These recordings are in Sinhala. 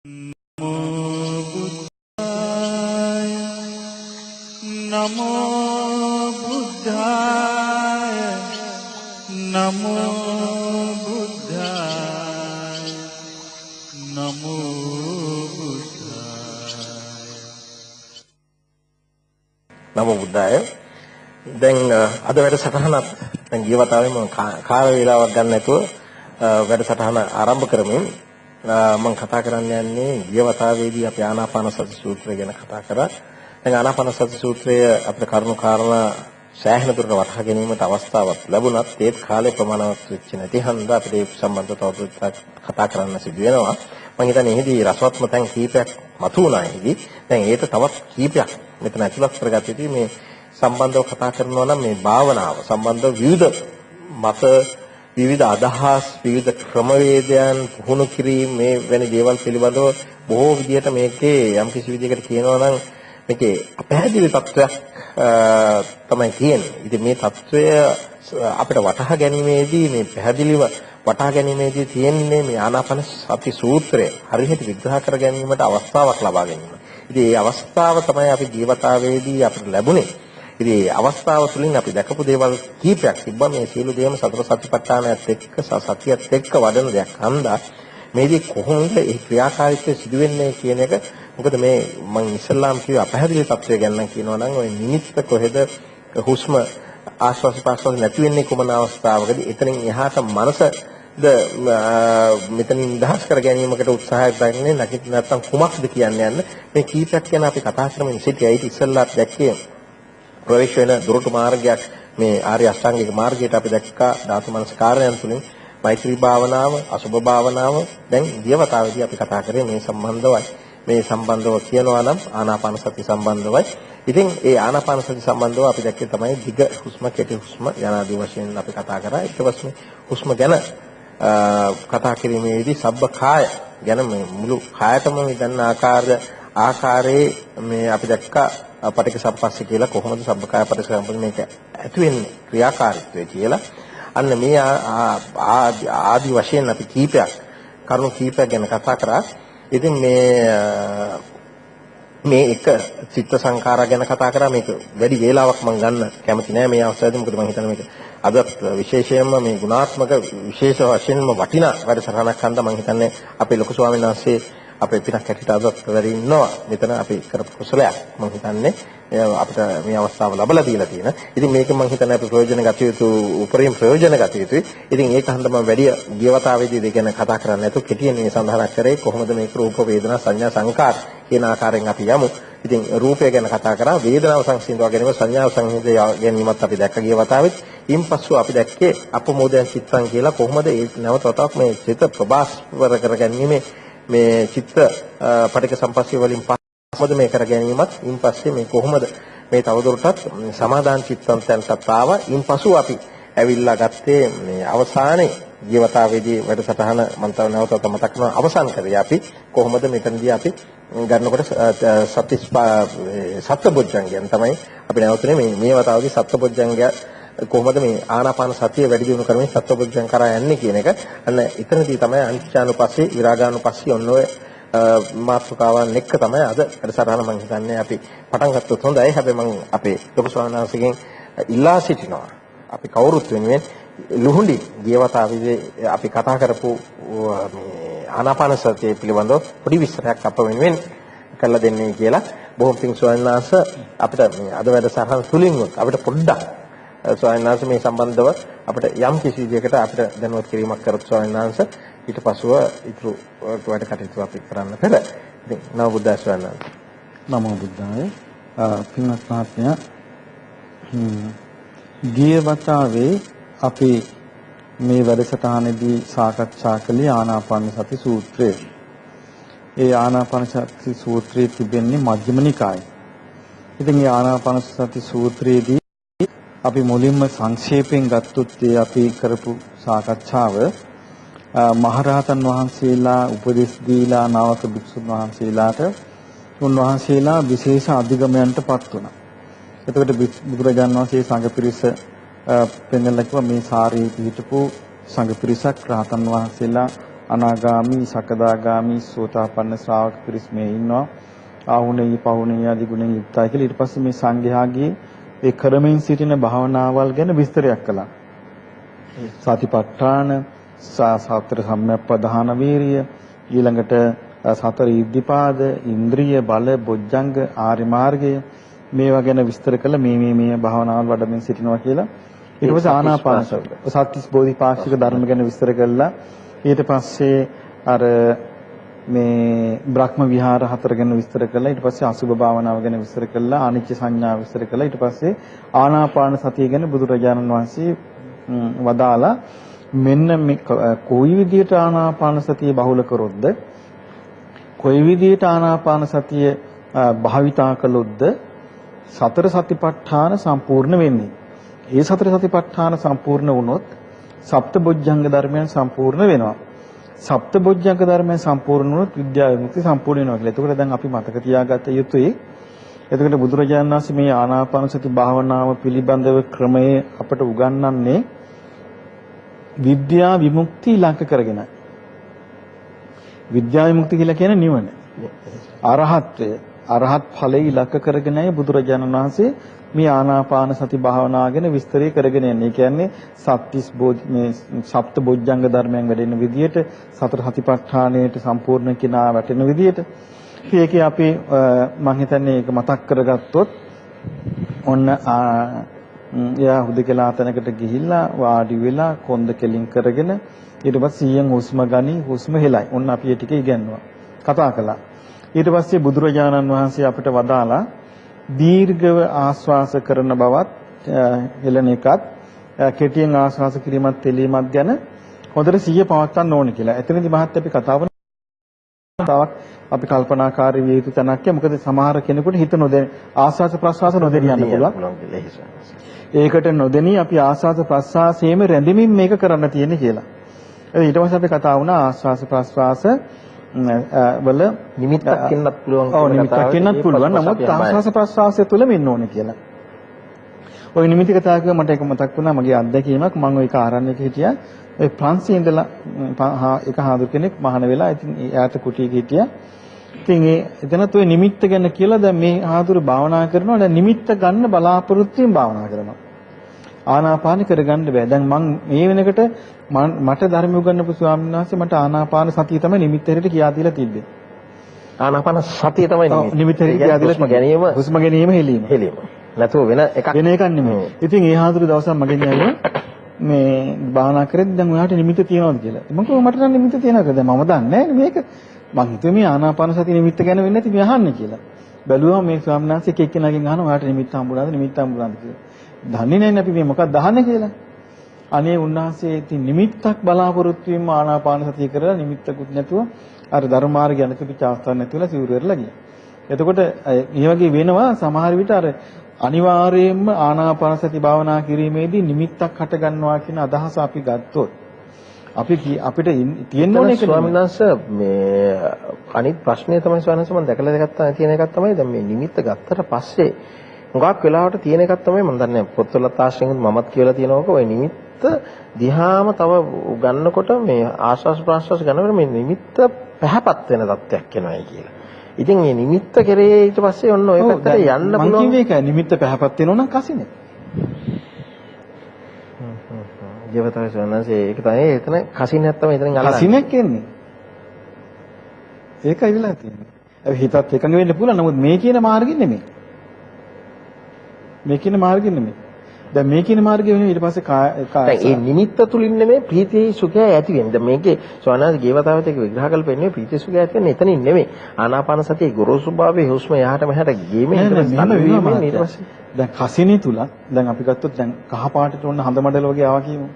නමෝ බුද්ධාය නමෝ බුද්ධාය නමෝ බුද්ධාය නමෝ බුද්ධාය. දැන් අද වැඩසටහනත් දැන් ගියවතාවේ මම කාල වේලාවක් ගන්න නැතුව වැඩසටහන ආරම්භ කරමින් මම කතා කරන්න යන්නේ ගියවතාවේදී අපි ආනාපාන සති සූත්‍රය ගැන කතා කරා. දැන් ආනාපාන සති සූත්‍රය අපිට කරුණු කාරණා සෑහෙන දුරට වටහා ගැනීමට අවස්ථාවක් ලැබුණත් ඒත් කාලේ ප්‍රමාණවත් වෙච්ච නැති හන්දා අපිට ඒ සම්බන්ධව තවදුරටත් කතා කරන්න සිදු වෙනවා. මම හිතන්නේ එහිදී රසවත්ම තැන් කීපයක් මතුවුණා එහිදී. දැන් ඒක තවත් කීපයක් මෙතන ඇතුළත් කරගත යුතුයි. මේ සම්බන්ධව කතා කරනවා නම් මේ භාවනාව සම්බන්ධව විවිධ මත විවිධ අදහස් විවිධ ක්‍රමවේදයන් පුහුණු කිරීම මේ වැනි දේවල් පිළිබඳව බොහෝ විදිහට මේකේ යම් කිසි විදිහකට කියනවා නම් මේකේ අපහැදිලි තත්වයක් තමයි තියෙන්නේ. ඉතින් මේ තත්වය අපිට වටහා ගැනීමේදී මේ පැහැදිලිව වටහා ගැනීමේදී තියෙන්නේ මේ ආනාපාන සති සූත්‍රය හරියට විග්‍රහ කර ගැනීමට අවස්ථාවක් ලබා ගැනීම. ඉතින් මේ අවස්ථාව තමයි අපි ජීවිතාවේදී අපිට ලැබුණේ. ඉතින් මේ අවස්ථාව තුළින් අපි දැකපු දේවල් කීපයක් තිබ්බා. මේ සියලු දේම සතර සතිපට්ඨානයත් එක්ක සතියත් එක්ක වඩන දෙයක් හන්දා මේදී කොහොමද මේ ක්‍රියාකාරීත්වය සිදු වෙන්නේ කියන එක. මොකද මේ මම ඉස්ලාම් කිව්ව අපහැදිලි තත්වය ගැන නම් කියනවා නම් ওই නිමිත්ත කොහෙද හුස්ම ආශ්වාස ප්‍රශ්වාස නැති වෙන්නේ කොමන අවස්ථාවකදී එතනින් එහාට මනසද මෙතනින් නිදහස් කර ගැනීමකට උත්සාහයක් දක්වන්නේ නැත්නම් කුමක්ද කියන්නේ යන්න මේ කීපයක් ගැන අපි කතා කරමින් සිටියා. ඊට ඉස්සෙල්ලා දැක්කේ ප්‍රවේශ වෙන දුරට මාර්ගයක් මේ ආර්ය අෂ්ටාංගික මාර්ගයට අපි දැක්කා ධාතු මනස්කාරයන් තුලින් මෛත්‍රී භාවනාව අසුභ භාවනාව. දැන් ගියවතාවේදී අපි කතා කරේ මේ සම්බන්ධව කියනවා නම් ආනාපාන සති සම්බන්ධවයි. ඉතින් ඒ ආනාපාන සති සම්බන්ධව අපි දැක්කේ තමයි දිග හුස්ම කෙටි හුස්ම යනාදී වශයෙන් අපි කතා කරා. ඊට පස්සේ හුස්ම ගැන කතා කිරීමේදී සබ්බ කාය ගැන මේ මුළු කායතම විදන්න ආකාරයේ මේ අපි දැක්කා පටික සම්පස්සේ කියලා කොහොමද සබ්බකාය පරිසම්පද මේක ඇති වෙන්නේ ක්‍රියාකාරීත්වය කියලා. අන්න මේ ආදි වශයෙන් අපි කරුණු කීපයක් ගැන කතා කරා. ඉතින් මේ එක චිත්ත සංඛාරා ගැන කතා කරා. මේක වැඩි වේලාවක් මම ගන්න කැමති නෑ මේ අවස්ථාවේදී. මොකද මම හිතන්නේ මේක අදත් විශේෂයෙන්ම මේ ගුණාත්මක විශේෂ වශයෙන්ම වටිනා වැඩසටහනක් හන්ද මම හිතන්නේ අපේ ලොකු ස්වාමීන් වහන්සේ අපේ පිටක් කැටිට අදත් වැඩි ඉන්නවා. මෙතන අපි කරපු කුසලයක් මම හිතන්නේ අපිට මේ අවස්ථාව ලැබලා දීලා තියෙන. ඉතින් මේක මම හිතන්නේ අපි ප්‍රයෝජන ගත යුතු උපරිම ප්‍රයෝජන ගත යුතුයි. ඉතින් ඒක හන්ද මම වැඩි ගියවතාවේදී දෙක ගැන කතා කරන්නේ නැතුව කෙටියෙන් මේ සඳහන් කරේ කොහොමද මේක රූප වේදනා සංඥා සංකාර කියන ආකාරයෙන් අපි යමු. ඉතින් රූපය ගැන කතා කරා, වේදනාව සංසිඳවා ගැනීම, සංඥාව සංසිඳවා ගැනීමත් අපි දැක්ක ගියවතාවෙත්. ඉන්පසු අපි දැක්කේ අපමෝදයන් චිත්තං කියලා කොහොමද ඒ නැවතත් මේ චිත්ත ප්‍රබාස්වර කරගැනීමේ මේ චිත්ත පටික සම්පස්සේ වලින් කොහොමද මේ කර ගැනීමත් ඉන්පස්සේ මේ කොහොමද මේ තවදුරටත් සමාදාන චිත්තන්තයන්ට ආවා. ඉන්පසු අපි ඇවිල්ලා ගත්තේ මේ අවසානයේ ජීවිතාවේදී වැඩසටහන මම තව නැවතත් මතක් කරනවා. අවසන් කරේ අපි කොහොමද මෙතනදී අපි ගන්නකොට සත්බොජ්ජංගයන් තමයි අපි නැවතුනේ මේ වතාවේදී සත්බොජ්ජංගය කොහොමද මේ ආනාපාන සතිය වැඩි දියුණු කරමින් සත්බොජ්ජං කරා යන්නේ කියන එක. අන්න එතනදී තමයි අනිච්චානුපස්සේ විරාගානුපස්සේ ඔන්න ඔය මාතෘකාවන් එක්ක තමයි අද වැඩසටහන මම හිතන්නේ අපි පටන් ගත්තොත් හොඳයි. හැබැයි මම අපේ ලොකු ස්වාමීන් වහන්සේගෙන් ඉල්ලා සිටිනවා අපි කවුරුත් වෙනුවෙන් ලුහුඬි ගියවතාවේදී අපි කතා කරපු මේ ආනාපාන සතිය පිළිබඳව පොඩි විස්තරයක් අප වෙනුවෙන් කරලා දෙන්නේ කියලා. බොහොම පිං ස්වාමීන් වහන්සේ අපිට මේ අද වැඩසටහන තුලින් අපිට පොඩ්ඩක් ස්වාමීන් වහන්සේ මේ සම්බන්ධව අපිට යම් කිසි විදිහකට අපිට දැනුවත් කිරීමක් කරත් ස්වාමීන් වහන්සේ ඊට පස්ව ඊටු වැඩ කටයුතු අපි කරන්න පෙර ඉතින් නව බුද්ධ ස්වාමීන් වහන්සේ නමෝ බුද්ධාය. පින්වත් මහත්මයා, ගිය වතාවේ අපි මේ වැඩසටහනේදී සාකච්ඡා කළේ ආනාපාන සති සූත්‍රය. ඒ ආනාපාන සති සූත්‍රයේ තිබෙන්නේ මජ්ක්‍ධිම නිකායේ. ඉතින් මේ ආනාපාන සති සූත්‍රයේදී අපි මුලින්ම සංක්ෂේපයෙන් ගත්තොත් අපි කරපු සාකච්ඡාව මහරහතන් වහන්සේලා උපදෙස් දීලා නාවක භික්ෂුන් වහන්සේලාට උන්වහන්සේලා විශේෂ අධිගමයන්ටපත් වුණා. එතකොට බුදුරජාණන් වහන්සේ සංඝ පිරිස පෙන්වලා කිව්වා මේ සාරේ පිහිටපු සංඝ පිරිසක් රහතන් වහන්සේලා අනාගාමි, සකදාගාමි, සෝතාපන්න ශ්‍රාවක පිරිස් මේ ඉන්නවා. ආහුණේ පහුණේ ආදී ගුණෙන් යුක්තයි කියලා. ඊට පස්සේ මේ සංඝයාගේ ඒ කරමින් සිටින භාවනාවල් ගැන විස්තරයක් කළා. සතිපට්ඨාන, සතර සම්‍යක්ප්‍රධාන වීරිය, ඊළඟට සතර ඉද්ධිපාද, ඉන්ද්‍රිය බල, බොජ්ජංග, ආර්ය මාර්ගය මේවා ගැන විස්තර කළ මේ භාවනාවල් වඩමින් සිටිනවා කියලා. ඊට පස්සේ ආනාපාන සත්‍තිස් බෝධිපාක්ෂික ධර්ම ගැන විස්තර කළා. ඊට පස්සේ අර මේ බ්‍රහ්ම විහාර හතර ගැන විස්තර කළා. ඊට පස්සේ අසුභ භාවනාව ගැන විස්තර කළා. අනිච්ච සංඥාව විස්තර කළා. ඊට පස්සේ ආනාපාන සතිය ගැන බුදුරජාණන් වහන්සේ වදාලා මෙන්න මේ කොයි විදිහට ආනාපාන සතිය බහුල කරොත්ද, කොයි විදිහට ආනාපාන සතිය භාවිතා කළොත්ද සතර සතිපට්ඨාන සම්පූර්ණ වෙන්නේ. ඒ සතර සතිපට්ඨාන සම්පූර්ණ වුණොත් සප්තබොජ්ජංග ධර්මයන් සම්පූර්ණ වෙනවා. සප්තබොජ්ජංග ධර්මයන් සම්පූර්ණ වුණොත් විද්‍යා විමුක්ති සම්පූර්ණ වෙනවා කියලා. එතකොට දැන් අපි මතක තියාගත යුතුයි. එතකොට බුදුරජාණන් වහන්සේ මේ ආනාපාන සති භාවනාව පිළිබඳව ක්‍රමයේ අපට උගන්වන්නේ විද්‍යා විමුක්ති ඉලක්ක කරගෙනයි. විද්‍යා විමුක්ති කියලා කියන්නේ නිවන. අරහත්ත්වය, අරහත් ඵලයේ ඉලක්ක කරගෙනයි බුදුරජාණන් වහන්සේ මේ ආනාපාන සති භාවනාව ගැන විස්තරය කරගෙන යන්නේ. ඒ කියන්නේ සත්‍තිස් මේ සප්ත බොජ්ජංග ධර්මයන් වැඩෙන විදියට, සතර සතිපට්ඨානයට සම්පූර්ණ කිනා වැටෙන විදියට. ඒකේ අපි මම හිතන්නේ ඒක මතක් කරගත්තොත් ඔන්න එයා හුදකලා තැනකට ගිහිල්ලා වාඩි වෙලා කොන්ද කෙලින් කරගෙන ඊට පස්සේ 100න් හුස්ම ගනි, හුස්ම හෙලයි. ඔන්න අපි ඒ ටික ඉගෙනුවා. කතා කළා. ඊට පස්සේ බුදුරජාණන් වහන්සේ අපිට වදාලා දීර්ඝව ආශ්වාස කරන බවත් හෙලන එකත් කෙටියෙන් ආශ්වාස කිරීමත් තෙලීමත් ගැන හොඳට සිහිය පවත්වන්න ඕනේ කියලා. එතනදී මහත් අපි කතාව තවත් අපි කල්පනාකාරී විය යුතු තැනක්. මොකද සමහර කෙනෙකුට හිත නොදෙන ආශ්වාස ප්‍රශ්වාස නොදෙනිය යන්න පුළුවන්. ඒකට නොදෙනී අපි ආශ්වාස ප්‍රශ්වාසයේම රැඳෙමින් මේක කරන්න තියෙන්නේ කියලා. ඊට පස්සේ අපි කතා වුණා ආශ්වාස ප්‍රශ්වාස වල නිමිත්තක් වෙන්නත් පුළුවන්. ඔව් නිමිත්තක් වෙන්නත් පුළුවන්. නමුත් ආශ්වාස ප්‍රශ්වාසය තුලම ඉන්න ඕනේ කියලා. ওই නිමිති කතා කරලා මට ඒක මතක් වුණා මගේ අත්දැකීමක්. මම ওই කාරණේක හිටියා. ඒ ප්‍රංශයේ ඉඳලා එක හාමුදුර කෙනෙක් මහාන වෙලා ඉතින් යාත කුටියක හිටියා. ඉතින් එතනත් ওই නිමිත්ත ගැන කියලා දැන් මේ හාමුදුර භාවනා කරනවා. දැන් නිමිත්ත ගන්න බලාපොරොත්තුෙන් භාවනා කරනවා. ආනාපාන කරගන්න බෑ. දැන් මම මේ වෙනකොට මට ධර්ම උගන්වපු ස්වාමීන් වහන්සේ මට ආනාපාන සතිය තමයි නිමිත්ත හැටියට කියා දීලා තිබ්බේ. ආනාපාන සතිය තමයි නිමිත්ත හැටියට කියා දීලා හුස්ම ගැනීම, හුස්ම ගැනීම හෙලීම. නැතුව වෙන එකක් නෙමෙයි. ඉතින් ඒ හාමුදුර දවසක් මගෙන් ඇහුවා මේ භාවනා කරද්දී දැන් ඔයාට නිමිත්ත තියෙනවද කියලා. මම කිව්වා මට නම් නිමිත්ත තියෙනවා. දැන් මම දන්නේ නැහැ මේක. මං හිතුවේ මේ ආනාපාන සතිය නිමිත්ත ගැන වෙන්නේ නැති මේ අහන්නේ කියලා. බැලුවා මේ ස්වාමීන් වහන්සේ එක්කෙනාගෙන් අහනවා ඔයාට නිමිත්ත හම්බුණාද කියලා. දන්නේ නැහැ අපි මේ මොකක්ද අහන්නේ කියලා. අනේ උන්වහන්සේ ඉතින් නිමිත්තක් බලාපොරොත්තු වෙන්න ආනාපාන සතිය කරලා නිමිත්තකුත් නැතුව අර ධර්ම මාර්ගය යන කිපිච්ච අවස්ථාවක් නැතිවලා සිවුරු වෙරලා ගියා. එතකොට මේ වගේ වෙනවා සමහර විට අර අනිවාර්යයෙන්ම ආනාපාන සති භාවනා කිරීමේදී නිමිත්තක් හට ගන්නවා කියන අදහස අපි ගත්තොත් අපිට තියෙන්න ඕනේ ඒක ස්වාමීන් වහන්සේ මේ අනිත් ප්‍රශ්නේ තමයි ස්වාමීන් වහන්සේ මම දැකලා ගත්තා තියෙන එකක් තමයි දැන් මේ නිමිත්ත ගත්තට පස්සේ හුඟක් වෙලාවට තියෙන එකක් තමයි මම දන්නේ පොත්වල තාක්ෂණිකුත් මමත් කියලා තියෙනවක ඔය නිමිත්ත දිහාම තව ගන්නකොට මේ ආශ්වාස ප්‍රශ්වාස ගන්නකොට මේ නිමිත්ත පැහැපත් වෙන තත්ත්වයක් එනවායි කියලා. ඉතින් මේ නිමිත්ත කෙරේ ඊට පස්සේ ඔන්න ඔය පැත්තට යන්න පුළුවන්. මම කිව්වේ ඒකයි නිමිත්ත පැහැපත් වෙනවා නම් කසිනේ. ජීවිතය සෝනසේ ඒක තමයි එතන කසිනයක් තමයි එතනින් අල්ලන්නේ. කසිනයක් එන්නේ. ඒකයි වෙලා තියෙන්නේ. අපි හිතත් එකඟ වෙන්න පුළුවන්. නමුත් මේ කියන මාර්ගෙ නෙමෙයි. මේ කියන මාර්ගෙ නෙමෙයි. දැන් මේ කියන මාර්ගෙ වෙන ඊට පස්සේ දැන් මේ නිමිත්ත තුලින් නෙමෙයි ප්‍රීතිය සුඛය ඇති වෙන්නේ. දැන් මේකේ සෝනාගේ ගේවතාවත් එක විග්‍රහ කරලා පෙන්නේ ප්‍රීතිය සුඛය ඇති වෙන්නේ එතනින් නෙමෙයි. ආනාපාන සතියේ ගොරෝසු භාවයේ හුස්ම යහට මෙහාට ගියීමේ ඊට පස්සේ දැන් කසිනේ තුල දැන් අපි ගත්තොත් දැන් කහ පාටට ඔන්න හඳ මඩල වගේ ආවා කියමු.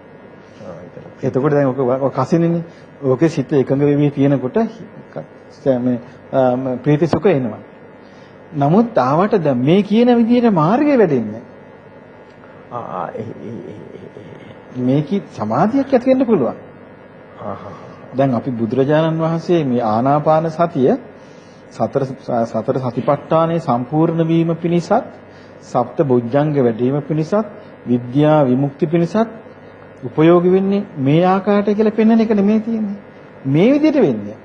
එතකොට දැන් ඔක කසිනේනේ. ඔකේ සිත එකඟ වෙවි තියෙනකොට මේ ප්‍රීති සුඛ එනවා. නමුත් ආවට දැන් මේ කියන විදිහට මාර්ගය වැඩෙන්නේ. මේකේ සමාධියක් ඇති වෙන්න පුළුවන්. දැන් අපි බුදුරජාණන් වහන්සේ මේ ආනාපාන සතිය සතර සතිපට්ඨානයේ සම්පූර්ණ වීම පිණිසත් සප්ත බොජ්ජංග වැඩිම පිණිසත් විද්‍යා විමුක්ති පිණිසත් උපයෝගී වෙන්නේ මේ ආකාරයට කියලා පෙන්වන එක නෙමෙයි තියෙන්නේ. මේ විදිහට වෙන්නේ.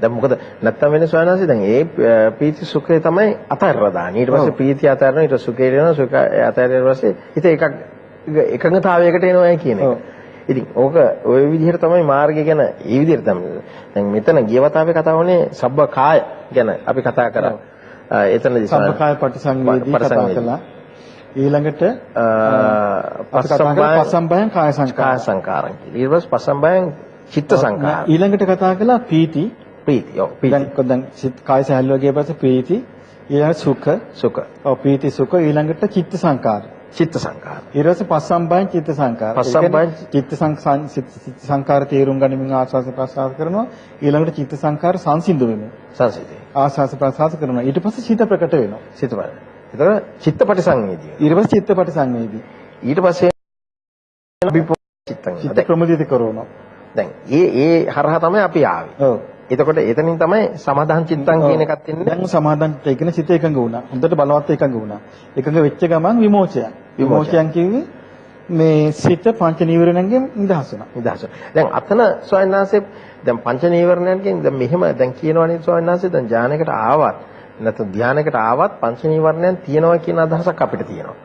දැන් මොකද නැත්තම් වෙන්නේ ස්වාමීන් දැන් ඒ ප්‍රීති සුඛය තමයි අතහැරලා දාන්නේ. ඊට පස්සේ ප්‍රීතිය අතහැරනවා ඊට සුඛය එනවා සුඛ අතහැරියට පස්සේ හිත එකඟතාවයකට එනවා කියන එක. ඉතින් ඕක ওই විදිහට තමයි මාර්ගය ගැන ඒ විදිහට තමයි. දැන් මෙතන ගියවතාවේ කතා වුණේ සබ්බ කාය ගැන අපි කතා කරා. එතනදී සබ්බ කාය පටිසංවේදී කතා කළා. ඊළඟට පස්සම්බයං කාය සංකාරං. ඊට පස්සේ පස්සම්බයං චිත්ත සංකාර. ඊළඟට කතා කළා ප්‍රීති. දැන් කාය සහැල්ලුව ගිය පස්සේ ප්‍රීති ඊළඟ සුඛ. ඔව් ප්‍රීති සුඛ ඊළඟට චිත්ත සංකාර. ඊට පස්සේ පස්සම්බයං චිත්ත සංකාර. චිත්ත සංකාර තේරුම් ගනිමින් ආස්වාස ප්‍රසආස කරනවා. ඊළඟට චිත්ත සංකාර සංසිඳු වෙනවා. ආස්වාස ප්‍රසආස කරනවා. ඊට පස්සේ සිත ප්‍රකට වෙනවා. එතකොට චිත්තපටි සංවේදී. ඊට පස්සේ චිත්තපටි සංවේදී. ඊට පස්සේ චිත්ත ප්‍රමුදිත කරනවා. දැන් ඒ හරහා තමයි අපි ආවේ. ඔව්. එතකොට එතනින් තමයි සමාදාන් චිත්තං කියන එකත් එන්නේ. දැන් සමාදාන් චිත්තය කියන සිත එකඟ වුණා. හොඳට බලවත් එකඟ වුණා. එකඟ වෙච්ච ගමන් විමෝචයන්. විමෝචයන් කිව්වේ මේ සිත පංච නීවරණයෙන් නිදහස් වෙනවා. දැන් අතන ස්වාමීන් වහන්සේ දැන් පංච නීවරණයෙන් දැන් මෙහෙම දැන් කියනවනේ ස්වාමීන් වහන්සේ දැන් ඥානයකට ආවත් නැත්නම් ධානයකට ආවත් පංච නීවරණයන් තියෙනවා කියන අදහසක් අපිට තියෙනවා.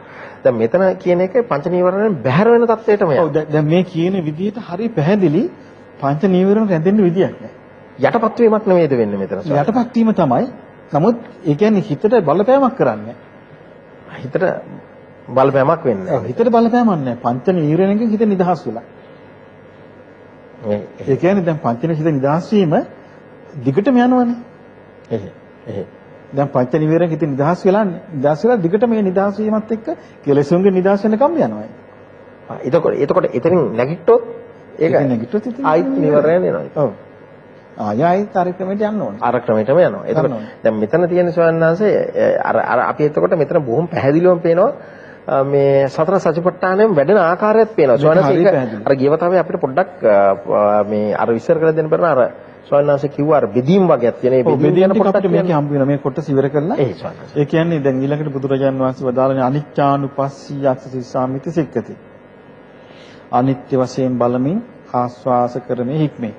දැන් මෙතන කියන එක පංච නීවරණයෙන් බැහැර වෙන තත්වයටම යනවා. ඔව් දැන් මේ කියන විදිහට හරි පැහැදිලි පංච නීවරණ රැඳෙන්න විදියක් නැහැ. යටපත් වීමක් නෙමෙයිද වෙන්නේ මෙතන? යටපත් වීම තමයි. නමුත් ඒ කියන්නේ හිතට බලපෑමක් කරන්නේ. හිතට බලපෑමක් වෙන්නේ නැහැ. ඔව් හිතට බලපෑමක් නැහැ. පංච නීවරණයෙන් හිත නිදහස් වෙලා. ඒ කියන්නේ දැන් පංච හිත නිදහස් වීම දිගටම යනවනේ. දැන් පංච නීවරණ හිත නිදහස් වෙලා දිගට මේ නිදහස් වීමත් එක්ක කෙලෙසුන්ගේ නිදහස් වෙනකම් යනවා. එතකොට එතනින් නැගිට්ටොත් ඒක නැගිට්ටොත් ආයිත් නීවරණ එනවා. ඔව්. ආයෙත් අර ක්‍රමයට යන්න ඕනේ. අර ක්‍රමයටම යනවා. එතකොට දැන් මෙතන තියෙන ස්වාමීන් වහන්සේ අර අපි එතකොට මෙතන බොහොම පැහැදිලිවම පේනවා මේ සතර සතිපට්ඨානයෙන් වැඩෙන ආකාරයත් පේනවා. ස්වාමීන් වහන්සේ අර ගියවතාවේ අපිට පොඩ්ඩක් මේ අර විස්තර කරලා දෙන්න බැරි අර ස්වාමීන් වහන්සේ කිව්වා අර බෙදීම් වගේක් තියෙන. ඒ බෙදීම් ගැන පොඩ්ඩක් මේකේ හම්බ වෙනවා. මේ කොටස ඉවර කරලා ඒ කියන්නේ දැන් ඊළඟට බුදුරජාන් වහන්සේ වදාළනේ අනිච්චානුපස්සී යක්ඛසිස්සාමිති සික්කති. අනිත්‍ය වශයෙන් බලමින් ආස්වාස කරමින් හික්මේ.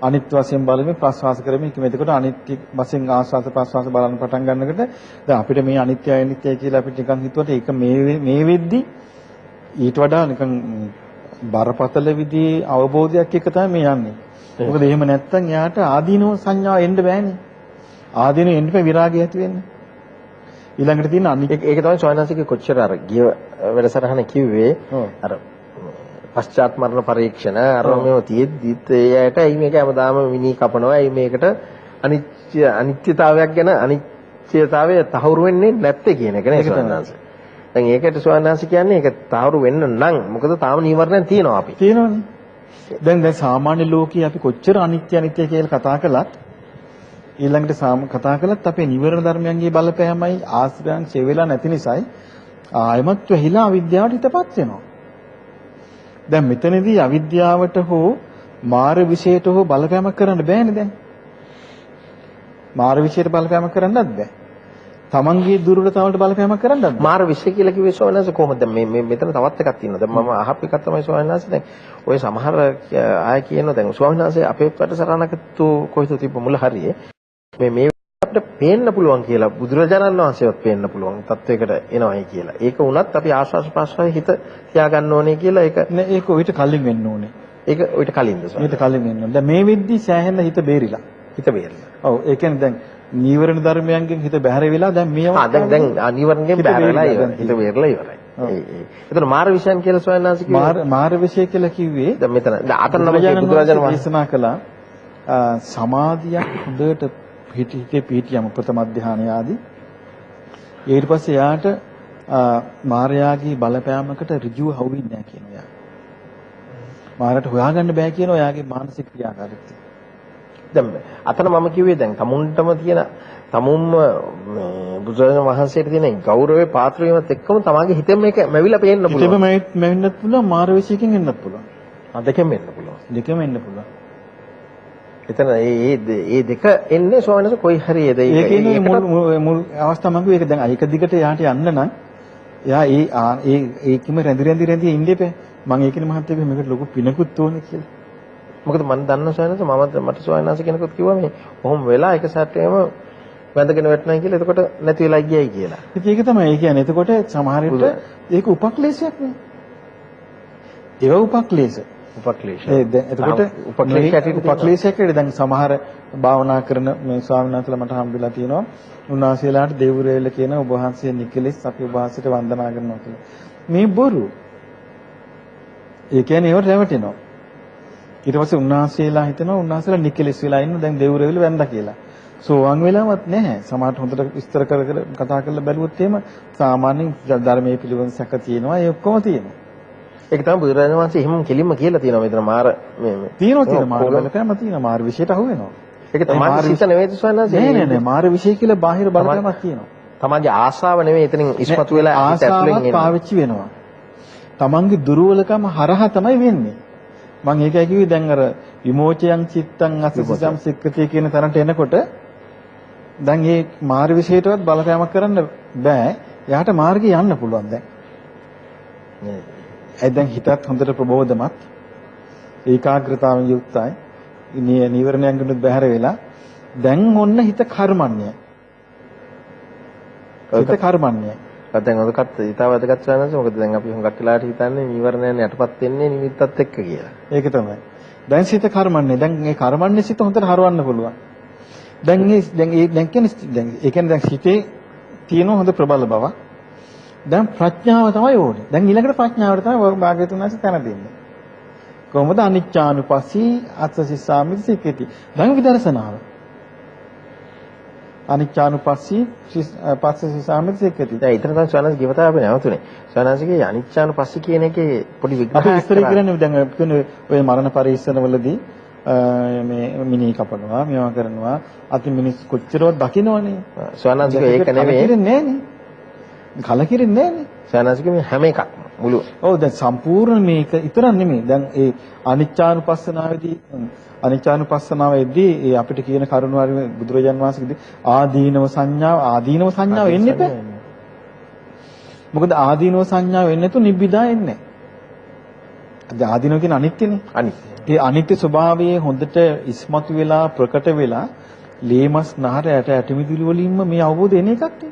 අනිත්‍ය වශයෙන් බලමින් ප්‍රස්වාස කරමින් හික්මේ. එතකොට අනිත්‍ය වශයෙන් ආස්වාස ප්‍රස්වාස බලන්න පටන් ගන්නකොට දැන් අපිට මේ අනිත්‍යයි අනිත්‍යයි කියලා අපිට නිකන් හිතුවට ඒක මේ වෙද්දි ඊට වඩා නිකන් බරපතල විදිහේ අවබෝධයක් එක්ක තමයි මේ යන්නේ. මොකද එහෙම නැත්තම් යාට ආදීනව සංඥාව එන්න බෑනේ. ආදීනව එන්න බෑ විරාගය ඇති වෙන්නේ. ඊළඟට තියෙන අනිත්‍ය ඒක තමයි සෝයනාසිකේ කොච්චර අර ගිය වැඩසටහන කිව්වේ අර පශ්චාත් මරණ පරීක්ෂණ අර මේව තියෙද්දිත් එයාට ඇයි මේක හැමදාම මිනී කපනවා ඇයි මේකට අනිත්‍යතාවයක් ගැන අනිත්‍යතාවය තහවුරු වෙන්නේ නැත්තේ කියන එක නේ සෝයනාස. දැන් ඒකට සෝයනාස කියන්නේ ඒක තහවුරු වෙන්න නම් මොකද තාම නීවරණයන් තියෙනවා අපි. තියෙනවනේ. දැන් සාමාන්‍ය ලෝකයේ අපි කොච්චර අනිත්‍ය කියලා කතා කළත් ඊළඟට කතා කළත් අපේ නිවර්ණ ධර්මයන්ගේ බලපෑමයි ආශ්‍රයන් ඡෙවෙලා නැති නිසායි ආයමත් වෙහිලා අවිද්‍යාවට හිතපත් වෙනවා. දැන් මෙතනදී අවිද්‍යාවට හෝ මාර විශේෂයට හෝ බලපෑමක් කරන්න බෑනේ දැන්. මාර විශේෂයට බලපෑමක් කරන්නත් බෑ. තමන්ගේ දුර්වලතාවලට බලපෑමක් කරන්නත් බෑ. මාර විශේෂ කියලා කිව්වේ සෝනස කොහොමද? මේ මෙතන තවත් එකක් තියෙනවා. දැන් මම අහපු එකක් තමයි සෝනස දැන් ඔය සමහර අය කියනවා දැන් සෝනස අපේ වැඩසටහනකට කොහෙද තිබ්බ මුල හරියේ මේ අපිට පේන්න පුළුවන් කියලා බුදුරජාණන් වහන්සේවත් පේන්න පුළුවන් තත්වයකට එනවායි කියලා. ඒක වුණත් අපි ආශ්වාස ප්‍රශ්වාසයේ හිත තියාගන්න ඕනේ කියලා ඒක නෑ ඒක ඊට කලින් වෙන්න ඕනේ. ඒක ඊට කලින්ද සෝනස? ඊට කලින් වෙන්න ඕනේ. දැන් මේ වෙද්දි සෑහෙන හිත බේරිලා. ඔව් ඒ කියන්නේ දැන් නීවරණ ධර්මයන්ගෙන් හිත බැහැර වෙලා දැන් මේවා දැන් නීවරණයෙන් බැහැරලා ඉවරයි. හිත බේරලා ඉවරයි. එතන මාර විෂයන් කියලා සෝයන්නාසි කිව්වේ මාර විෂය කියලා කිව්වේ දැන් මෙතන අතන නම් බුදුරජාණන් වහන්සේ දේශනා කළා සමාධියක් හොඳට හිතේ පිහිටියම ප්‍රථම ධානය ආදී ඊට පස්සේ යාට මාර්යාගේ බලපෑමකට ඍජුව හවු වෙන්නේ නැහැ කියනවා. මාරට හොයාගන්න බෑ කියනවා යාගේ මානසික ක්‍රියාකාරීත්වය. දැන් අතන මම කිව්වේ දැන් තමුන්ටම තියෙන තමුන්ම බුදුරජාණන් වහන්සේට තියෙන ගෞරවයේ පාත්‍ර වීමත් එක්කම තමාගේ හිතෙන් මේක මැවිලා පේන්න පුළුවන්. හිතෙම මැවෙන්නත් පුළුවන් මාර විශේෂයෙන් එන්නත් පුළුවන්. දෙකෙන් වෙන්න පුළුවන්. දෙකෙම එන්න පුළුවන්. එතන මේ දෙක එන්නේ සෝනස කොයි හරියද ඒකේ මුල් අවස්ථාව මම ඒක දැන් ඒක දිගට යාට යන්න නම් එයා ඒකෙම රැඳි ඉන්න එපා. මම ඒකනේ මහත්තයා මේකට ලොකු පිනකුත් ඕනේ කියලා. මොකද මම දන්නවා සයනස මට සයනස කෙනෙකුත් කිව්වා මේ කොහොම වෙලා එක සැරේම වැඳගෙන වැටුණා කියලා එතකොට නැති වෙලා ගියයි කියලා. ඉතින් ඒක තමයි. ඒ කියන්නේ එතකොට සමහර විට ඒක උපක්ලේශයක් නේ. ඒව උපක්ලේශ. දැන් එතකොට උපක්ලේශයක් දැන් සමහර භාවනා කරන මේ ස්වාමීන් වහන්සේලා මට හම්බෙලා තියෙනවා. උන්වහන්සේලාට දේවුරේල කියන ඔබ වහන්සේ නිකලෙස් අපි ඔබ වහන්සේට වන්දනා කරනවා කියලා. මේ බොරු. ඒ කියන්නේ ඒවට රැවටෙනවා. ඊට පස්සේ උන්වහන්සේලා හිතනවා උන්වහන්සේලා නිකලෙස් වෙලා ඉන්න දැන් දේවුරේල වැන්දා කියලා. සෝවාන් වෙලාවත් නැහැ. සමහරට හොඳට විස්තර කර කතා කරලා බැලුවොත් එහෙම සාමාන්‍ය ධර්මයේ පිළිවෙල සැක තියෙනවා. ඒ ඔක්කොම තියෙනවා. ඒක තමයි බුදුරජාණන් වහන්සේ එහෙම කෙලින්ම කියලා තියෙනවා මෙතන මාර මේ තියෙනවා මාර බලපෑම තියෙනවා. මාර විශේෂයට අහු වෙනවා. ඒක තමයි සිත නෙවෙයි ස්වාමීන් නෑ මාර විශේෂ කියලා බාහිර බලපෑමක් තියෙනවා. තමන්ගේ ආශාව නෙවෙයි එතනින් ඉස්මතු වෙලා ආශාවක් පාවිච්චි වෙනවා. තමන්ගේ දුර්වලකම හරහා තමයි වෙන්නේ. මම ඒකයි කිව්වේ දැන් අර විමෝචයන් චිත්තං අසසිසම් සික්කතිය කියන තරන්ට එනකොට දැන් මේ මාර විශේෂයටවත් බලපෑමක් කරන්න බෑ. එයාට මාර්ගේ යන්න පුළුවන් දැන්. දැන් හිතත් හොඳට ප්‍රබෝධමත් ඒකාග්‍රතාවෙන් යුක්තයි. නීවරණයන් ගුණ බැහැර වෙලා දැන් ඔන්න හිත කර්මන්නේ. හිත කර්මන්නේ. දැන් ඔතකත් ඊටව වැදගත් වෙනස මොකද දැන් අපි හුඟක් වෙලාවට හිතන්නේ නීවරණයන් යටපත් වෙන්නේ නිමිත්තත් එක්ක කියලා. ඒක තමයි. දැන් සිත කර්මන්නේ. දැන් මේ කර්මන්නේ සිත හොඳට හරවන්න පුළුවන්. දැන් ඒ කියන්නේ දැන් සිතේ තියෙන හොඳ ප්‍රබල බව. දැන් ප්‍රඥාව තමයි ඕනේ. දැන් ඊළඟට ප්‍රඥාවට තමයි භාග්‍යතුන් වහන්සේ තැන දෙන්නේ. කොහොමද අනිච්චානුපස්සී අත්ථසිස්සාමිති සික්කති. දැන් විදර්ශනාව. අනිච්චානුපස්සී පස්සසිස්සාමිති සික්කති. දැන් ඊතර තමයි ස්වයන්ස් ජීවිතය අපි නැවතුනේ. ස්වයන්ස්ගේ අනිච්චානුපස්සී කියන එකේ පොඩි විග්‍රහයක් අපි ඉස්සර කියන්නේ දැන් කියන්නේ ඔය මරණ පරිස්සනවලදී මේ මිනි කපනවා මේවා කරනවා අති මිනිස් කොච්චරවත් දකින්නවනේ. ස්වයන්ස්ගේ ඒක නෙමෙයි. කලකිරෙන්නේ නෑනේ. සයනසික මේ හැම එකක්ම මුළු. ඔව් දැන් සම්පූර්ණ මේක විතර නෙමෙයි. දැන් ඒ අනිච්චානුපස්සනාවේදී ඒ අපිට කියන කරුණ හරි බුදුරජාන් වහන්සේගේ ආදීනව සංඥාව එන්නේ නැහැ. මොකද ආදීනව සංඥාව එන්නේ නැතු නිබ්බිදා එන්නේ නැහැ. ආදීනව කියන්නේ අනිත්‍යනේ. අනිත්‍ය. ඒ අනිත්‍ය ස්වභාවයේ හොඳට ඉස්මතු වෙලා ප්‍රකට වෙලා ලේමස් නහර ඇටමිදුළු වලින්ම මේ අවබෝධ එන එකක් නේ.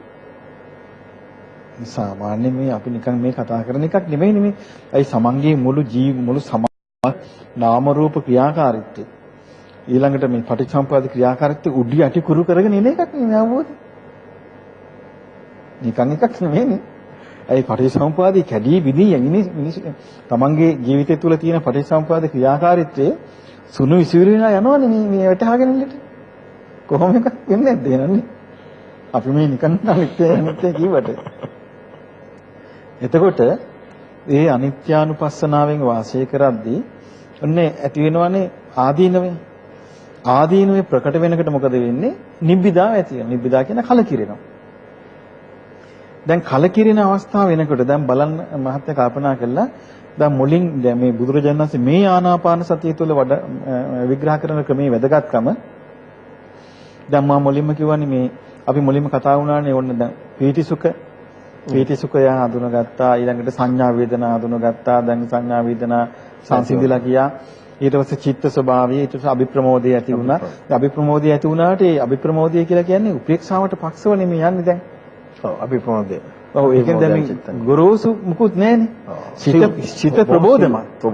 සාමාන්‍ය මේ අපි නිකන් මේ කතා කරන එකක් නෙමෙයි නෙමේ. අයි සමන්ගේ මුළු නාම රූප ක්‍රියාකාරීත්වය. ඊළඟට මේ පටිච්චසමුප්පාද ක්‍රියාකාරීත්වය උඩි යටි කුරු කරගෙන ඉන එකක් නෙමෙයි අවබෝධය. නිකන් එකක් නෙමෙයිනේ. අයි පටිච්චසමුප්පාදේ කැඩී බිදී මිනිස් තමන්ගේ ජීවිතය තුළ තියෙන පටිච්චසමුප්පාද ක්‍රියාකාරීත්වය සුණු විසිරි වෙනා යනවනේ මේ වැටහාගෙන ඉන්නට. කොහොම එකක් වෙන්නේ නැද්ද නන්නේ? අපි මේ නිකන් අනිත්‍ය කිව්වට එතකොට ඒ අනිත්‍යානුපස්සනාවෙන් වාසය කරද්දී ඔන්නේ ඇති වෙනවනේ ආදීනවේ. ආදීනවේ ප්‍රකට වෙනකොට මොකද වෙන්නේ? නිබ්බිදාව ඇති වෙනවා. නිබ්බිදා කියන කලකිරෙනවා. දැන් කලකිරෙන අවස්ථාව වෙනකොට දැන් බලන්න මහත්ය කල්පනා කළා දැන් මුලින් දැන් මේ බුදුරජාණන් වහන්සේ මේ ආනාපාන සතිය තුළ විග්‍රහ කරන ක්‍රමයේ වැදගත්කම දැන් මම මුලින්ම කියවනේ මේ අපි මුලින්ම කතා වුණානේ ඕන්න දැන් පීති සුඛය හඳුනගත්තා ඊළඟට සංඥා වේදනා හඳුනගත්තා දැන් සංඥා වේදනා සංසිඳිලා ගියා ඊට පස්සේ චිත්ත ස්වභාවය ඊට පස්සේ අභිප්‍රමෝදය ඇති වුණා අභිප්‍රමෝදය ඇති වුණාට ඒ අභිප්‍රමෝදය කියලා කියන්නේ උපේක්ෂාවට පක්ෂව නෙමෙයි යන්නේ දැන් ඔව් අභිප්‍රමෝදය ඔව් ඒකෙන් දැන් ගොරෝසු මුකුත් නැහැනේ සිත ප්‍රබෝධමත්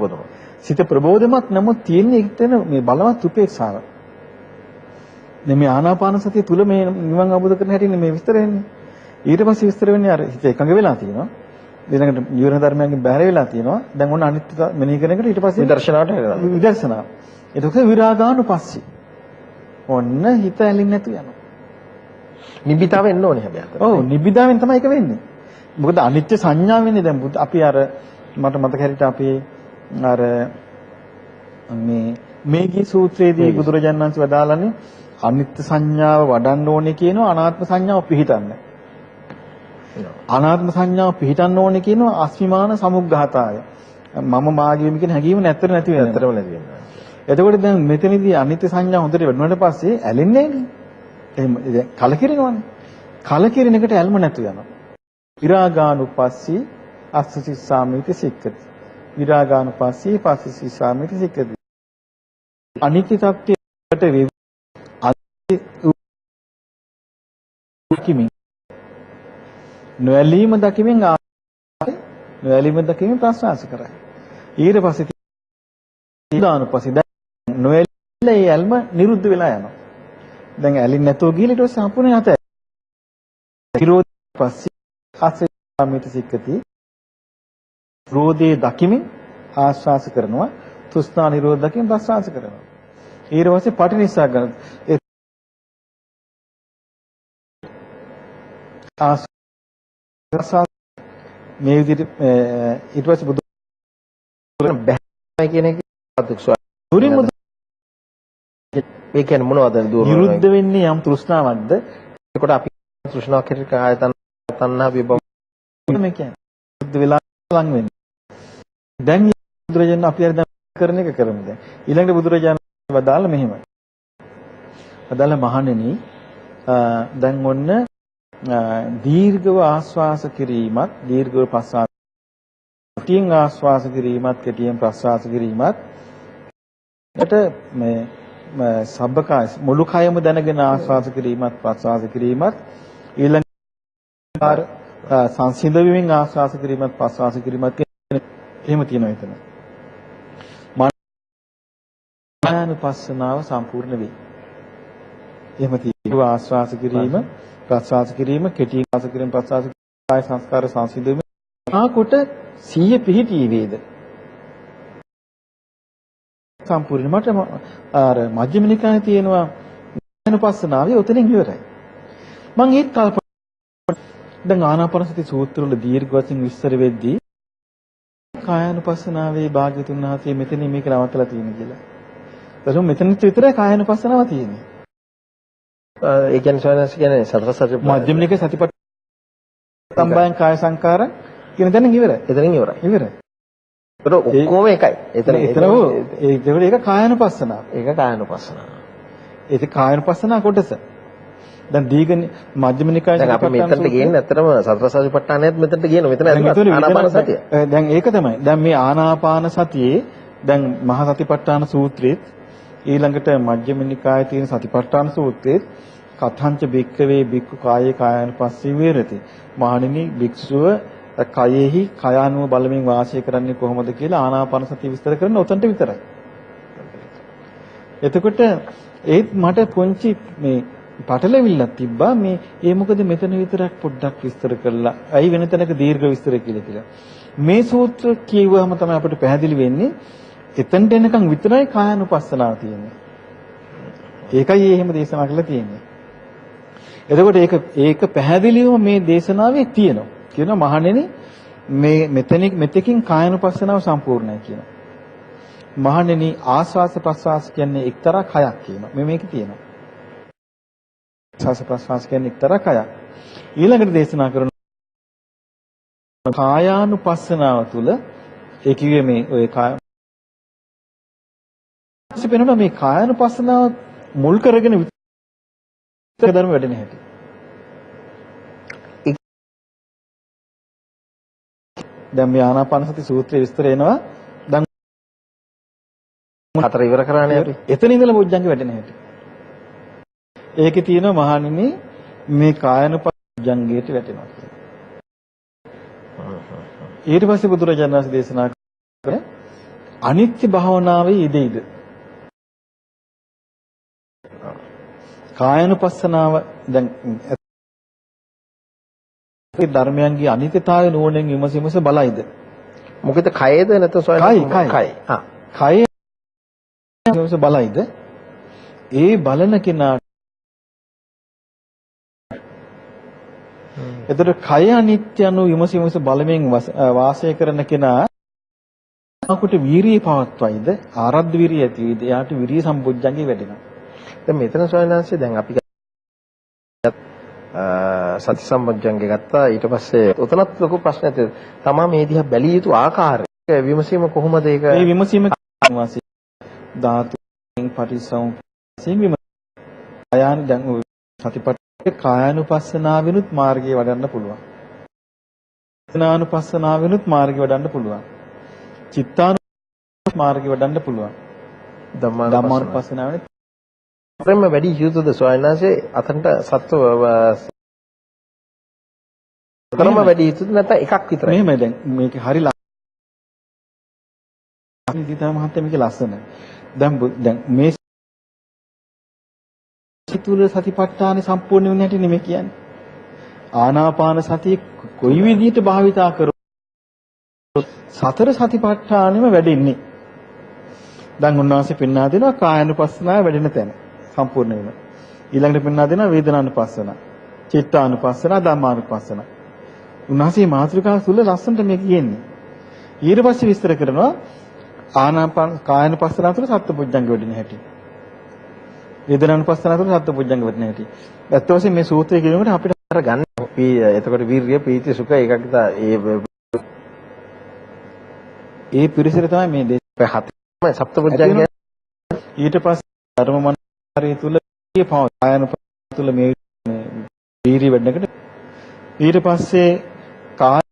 සිත ප්‍රබෝධමත් නමුත් තියෙන්නේ එක්තන මේ බලවත් උපේක්ෂාව මේ ආනාපාන සතිය තුල මේ නිවන් අවබෝධ කරන හැටි මේ විස්තර වෙන්නේ. ඊට පස්සේ විස්තර වෙන්නේ අර හිත එකඟ වෙලා තියෙනවා. ඊළඟට නිවන ධර්මයන්ගෙන් බැහැර වෙලා තියෙනවා. දැන් ඔන්න අනිත්‍යത මෙනෙහි කරනකොට ඊට පස්සේ විදර්ශනාවට හැරෙනවා. විදර්ශනාව. එතකොට විරාගානුපස්සී. ඔන්න හිත ඇලින් නැතු යනවා. නිබ්බිදාව එන්න ඕනේ හැබැයි. ඔව් නිබ්බිදාවෙන් තමයි ඒක වෙන්නේ. මොකද අනිත්‍ය සංඥාව වෙන්නේ දැන් අපි අර මට මතක හැටියට අපි අර මේකී සූත්‍රයේදී බුදුරජාණන් වහන්සේ වදාළන්නේ අනිත්‍ය සංඥාව වඩන්න ඕනේ කියනවා අනාත්ම සංඥාව පිහිටන්න. අනාත්ම සංඥාව පිහිටන්න ඕනේ කියනවා අස්මිමාන සමුග්ඝාතාය. මම මාගේම කියන හැඟීම නැත්තර නැති වෙනවා. නැත්තරම නැති වෙනවා. එතකොට දැන් මෙතනදී අනිත්‍ය සංඥා හොඳට වැඩුණාට පස්සේ ඇලෙන්නේ නැහැ. එහෙම කලකිරෙනවනේ. කලකිරෙන එකට ඇල්ම නැතු යනවා. විරාගානුපස්සී අස්සසිස්සාමිති සික්කති. විරාගානුපස්සී පස්සසිස්සාමිති සික්කති. අනිත්‍ය සත්‍යයට දකිමින් නොඇලීම දකිමින් නොඇලීම දකිමින් ප්‍රසවාස කරයි. ඊට පස්සේ ඊළානුපස්සේ දැන් නොඇලිලා ඒ ඇල්ම නිරුද්ධ වෙලා යනවා. දැන් ඇලින් නැතුව ගිහලා ඊට පස්සේ සම්පූර්ණ නැත. විරෝධ පස්සේ ආසේමිත සික්කති රෝධේ දකිමින් ආස්වාස කරනවා. තෘෂ්ණා නිරෝධ දකිමින් ප්‍රසවාස කරනවා. ඊට පස්සේ පටිනිස්සග්ග ගන්න. ඒ ආස්වාස මේ විදිහට ඊට පස්සේ බුදු බැහැ කියන එක දුරින් මුද ඒ කියන්නේ මොනවද නිරුද්ධ වෙන්නේ යම් තෘෂ්ණාවක්ද ඒකට අපි තෘෂ්ණාවක් හැටියට ආයතන තණ්හා විභව මේ කියන්නේ නිරුද්ධ වෙලා ලඟ වෙන්නේ දැන් බුදුරජාණන් අපි හරි දැන් කරන එක කරමු දැන් ඊළඟට බුදුරජාණන් වදාළ මෙහෙමයි වදාළ මහණෙනි දැන් ඔන්න දීර්ඝව ආස්වාස කිරීමත් දීර්ඝව ප්‍රස්වාස කෙටියෙන් ආස්වාස කිරීමත් කෙටියෙන් ප්‍රස්වාස කිරීමත් ඊට මේ සබ්බකාය මුළු කයම දැනගෙන ආස්වාස කිරීමත් ප්‍රස්වාස කිරීමත් ඊළඟ සංසිඳවීමෙන් ආස්වාස කිරීමත් ප්‍රස්වාස කිරීමත් එහෙම තියෙනවා එතන මනෝපස්සනාව සම්පූර්ණ වෙයි එහෙම තියෙනවා ආස්වාස කිරීම ප්‍රස්වාස කිරීම කෙටි ආස්වාස කිරීම ප්‍රස්වාස කාය සංස්කාර සංසිඳවීම ආකොට සිහිය පිහිටී වේද සම්පූර්ණ මට අර මජ්ක්‍ධිම නිකායේ තියෙනවා මනෝපස්සනාවේ උතනින් ඉවරයි මම ඒත් කල්පනා දැන් ආනාපානසති සූත්‍ර වල දීර්ඝ වශයෙන් විස්තර වෙද්දී කායानुපස්සනාවේ භාග්‍යතුන් වහන්සේ මෙතන මේක නවත්තලා තියෙන කියලා. ඒකම මෙතන විතරයි කායानुපස්සනාව තියෙන්නේ. ඒ කියන්නේ සෝනස් කියන්නේ සතර සති මධ්‍යම නිකායේ සතිපට්ඨාන සම්බයං කාය සංකාර කියන තැනින් ඉවරයි. එතනින් ඉවරයි. ඉවරයි. ඒක ඔක්කොම එකයි. එතන ඒක කායानुපස්සනාව. ඒක කායानुපස්සනාව. ඒක කායानुපස්සනාව කොටස. දැන් දීඝ මධ්‍යම නිකායේ දැන් අපි මෙතනට ගේන්නේ ඇත්තටම සතර සතිපට්ඨානයත් මෙතනට ගේනවා. මෙතන ආනාපාන සතිය. දැන් ඒක තමයි. දැන් මේ ආනාපාන සතියේ දැන් මහා සතිපට්ඨාන සූත්‍රයේත් ඊළඟට මජ්ක්‍ධිම නිකායේ තියෙන සතිපට්ඨාන සූත්‍රයේත් කතංච භික්ඛවේ භික්ඛු කායේ කායानुපස්සී විහෙරති. මහණෙනි භික්ෂුව කයෙහි කයානුව බලමින් වාසය කරන්නේ කොහොමද කියලා ආනාපාන සතිය විස්තර කරන උතන්ට විතරයි. එතකොට ඒත් මට පොන්චි මේ පටලවිල්ලක් තිබ්බා මේ ඒ මොකද මෙතන විතරක් පොඩ්ඩක් විස්තර කරලා අයි වෙන තැනක දීර්ඝ විස්තර කියලා. මේ සූත්‍ර කියවුවම තමයි අපිට පැහැදිලි වෙන්නේ එතනට එනකන් විතරයි කායानुපස්සනාව තියෙන්නේ. ඒකයි එහෙම දේශනා කරලා තියෙන්නේ. එතකොට ඒක පැහැදිලිවම මේ දේශනාවේ තියෙනවා. කියනවා මහණෙනි මේ මෙතකින් කායानुපස්සනාව සම්පූර්ණයි කියනවා. මහණෙනි ආස්වාස ප්‍රස්වාස කියන්නේ එක්තරා කයක් කියනවා. මේකේ තියෙනවා. ආස්වාස ප්‍රස්වාස කියන්නේ එක්තරා කයක්. ඊළඟට දේශනා කරන කායානුපස්සනාව තුළ ඒ කිව්වේ මේ ඔය කාය පෙනෙනවා මේ කායානුපස්සනාව මුල් කරගෙන විතර ධර්ම වැඩෙන හැටි. දැන් මේ ආනාපානසති සූත්‍රයේ විස්තර එනවා. දැන් හතර ඉවර කරානේ අපි. එතන ඉඳලා බොජ්ජංගේ වැඩෙන හැටි. ඒකේ තියෙනවා මහණෙනි මේ කායනුපජ්ජංගයට වැටෙනවා කියලා. ඊට පස්සේ බුදුරජාණන් වහන්සේ දේශනා කරේ අනිත්‍ය භාවනාවේ යෙදෙයිද? කායනුපස්සනාව දැන් ඒ ධර්මයන්ගේ අනිත්‍යතාවය නුවණින් විමසීමස බලයිද? මොකද කයද නැත්නම් සොයන කය. කය විමස බලයිද? ඒ බලන කෙනාට එතකොට කය අනිත්‍ය anu විමසීමස බලමින් වාසය කරන කෙනා අකුට වීරිය පවත්වයිද? ආරද්ධ වීරිය ඇතිවේද? එයාට විරිය සම්පොඥංගේ වැඩෙනවා. දැන් මෙතන සොයනාංශය දැන් අපි සති සම්පොඥංගේ ගත්තා ඊට පස්සේ උතනත් ලොකු ප්‍රශ්නයක් තමයි මේ දිහා බැලිය යුතු ආකාරය. විමසීම කොහොමද ඒක? මේ විමසීම වාසී ධාතුන් පටිසමුප්පාදයෙන් විමසයන් දැන් සතිපට්ඨාන කායानुපස්සනාවෙනුත් මාර්ගය වඩන්න පුළුවන්. චිත්තානුපස්සනාවෙනුත් මාර්ගය වඩන්න පුළුවන්. චිත්තානුපස්සනාවෙනුත් මාර්ගය වඩන්න පුළුවන්. ධම්මානුපස්සනාවනේ. ප්‍රේම වැඩි යුතුද සෝයනාසේ අතන්ට සත්ව තරම වැඩි යුතුද නැත්නම් එකක් විතරයි? මෙහෙමයි දැන් මේකේ හරි විදිතා මහත්තයා මේක ලස්සන. දැන් මේ සිතුල සතිපට්ඨාන සම්පූර්ණ වෙන හැටි නෙමෙයි කියන්නේ. ආනාපාන සතිය කොයි විදිහට භාවිතා කරොත් සතර සතිපට්ඨානෙම වැඩෙන්නේ. දැන් උන්වහන්සේ පෙන්වා දෙනවා කායानुපස්සනාව වැඩෙන තැන සම්පූර්ණ වෙනවා. ඊළඟට පෙන්වා දෙනවා වේදනානුපස්සන, චිත්තානුපස්සන, ධම්මානුපස්සන. උන්වහන්සේ මාතෘකාව තුල ලස්සනට මේක කියන්නේ. ඊට පස්සේ විස්තර කරනවා ආනාපාන කායानुපස්සනාව තුළ සත්පුජ්ජංග වැඩෙන හැටි. වේදනානුපස්සනාව තුළ සත්පුජ්ජංග වැඩෙන හැටි. ඇත්ත වශයෙන්ම මේ සූත්‍රය කියනකොට අපිට අර ගන්න එතකොට වීර්ය, ප්‍රීති, සුඛ ඒකකිත ඒ පිරිසට තමයි මේ දේශ හතම සත්පුජ්ජංග. ඊට පස්සේ ධර්ම මනසාරය තුළ කායानुපස්සනාව තුළ මේ වීර්ය වැඩනකට ඊට පස්සේ කාය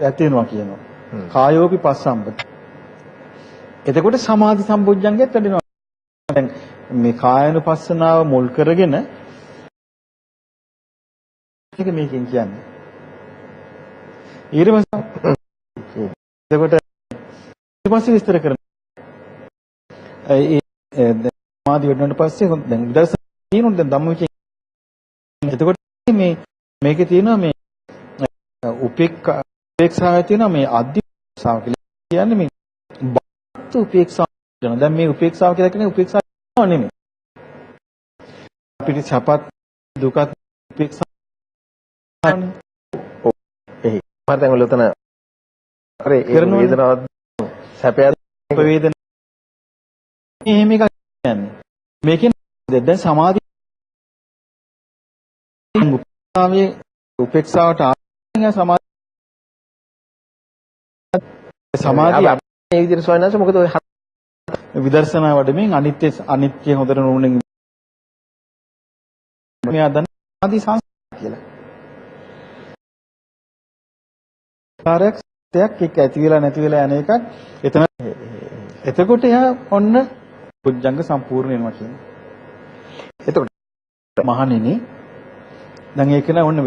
ඇති වෙනවා කියනවා. කායෝපි පස්සම්පති. එතකොට සමාධි සම්පොඥංගයත් වැඩෙනවා. දැන් මේ කායानुපස්සනාව මුල් කරගෙන ඒක මේකෙන් කියන්නේ. ඊට පස්සේ විස්තර කරනවා. ඒ සමාධි වැඩුණාට පස්සේ දැන් විදර්ශනා තියෙනවා දැන් ධම්මවිචේ. එතකොට මේකේ තියෙනවා මේ උපේක්ෂාවේ තියෙනවා මේ අධිපේක්ෂාව කියලා කියන්නේ මේ බාහිර උපේක්ෂාව කියන. දැන් මේ උපේක්ෂාව කියලා කියන්නේ උපේක්ෂාව නෙමෙයි. අපිට සපත් දුකත් උපේක්ෂාවනේ. ඔව්. එහි මරතන් වල උතන අර ඒ වේදනාවක් සැපයත් වේදන එහෙම එකක් කියන්නේ. මේකෙන් දැන් සමාධි උපේක්ෂාවට ආගෙන සමාධිය මේ විදිහට සොයනස මොකද ඔය විදර්ශනා වඩමින් අනිත්‍ය හොඳට නුවණින් මෙයා දන්න සමාධි සංස්කාර කියලා. කාර්යයක් එක්ක ඇති වෙලා නැති වෙලා යන එකක් එතන. එතකොට එයා ඔන්න පුජ්ජංග සම්පූර්ණ වෙනවා කියන්නේ. එතකොට මහණෙනි දැන් ඒක නේ ඔන්න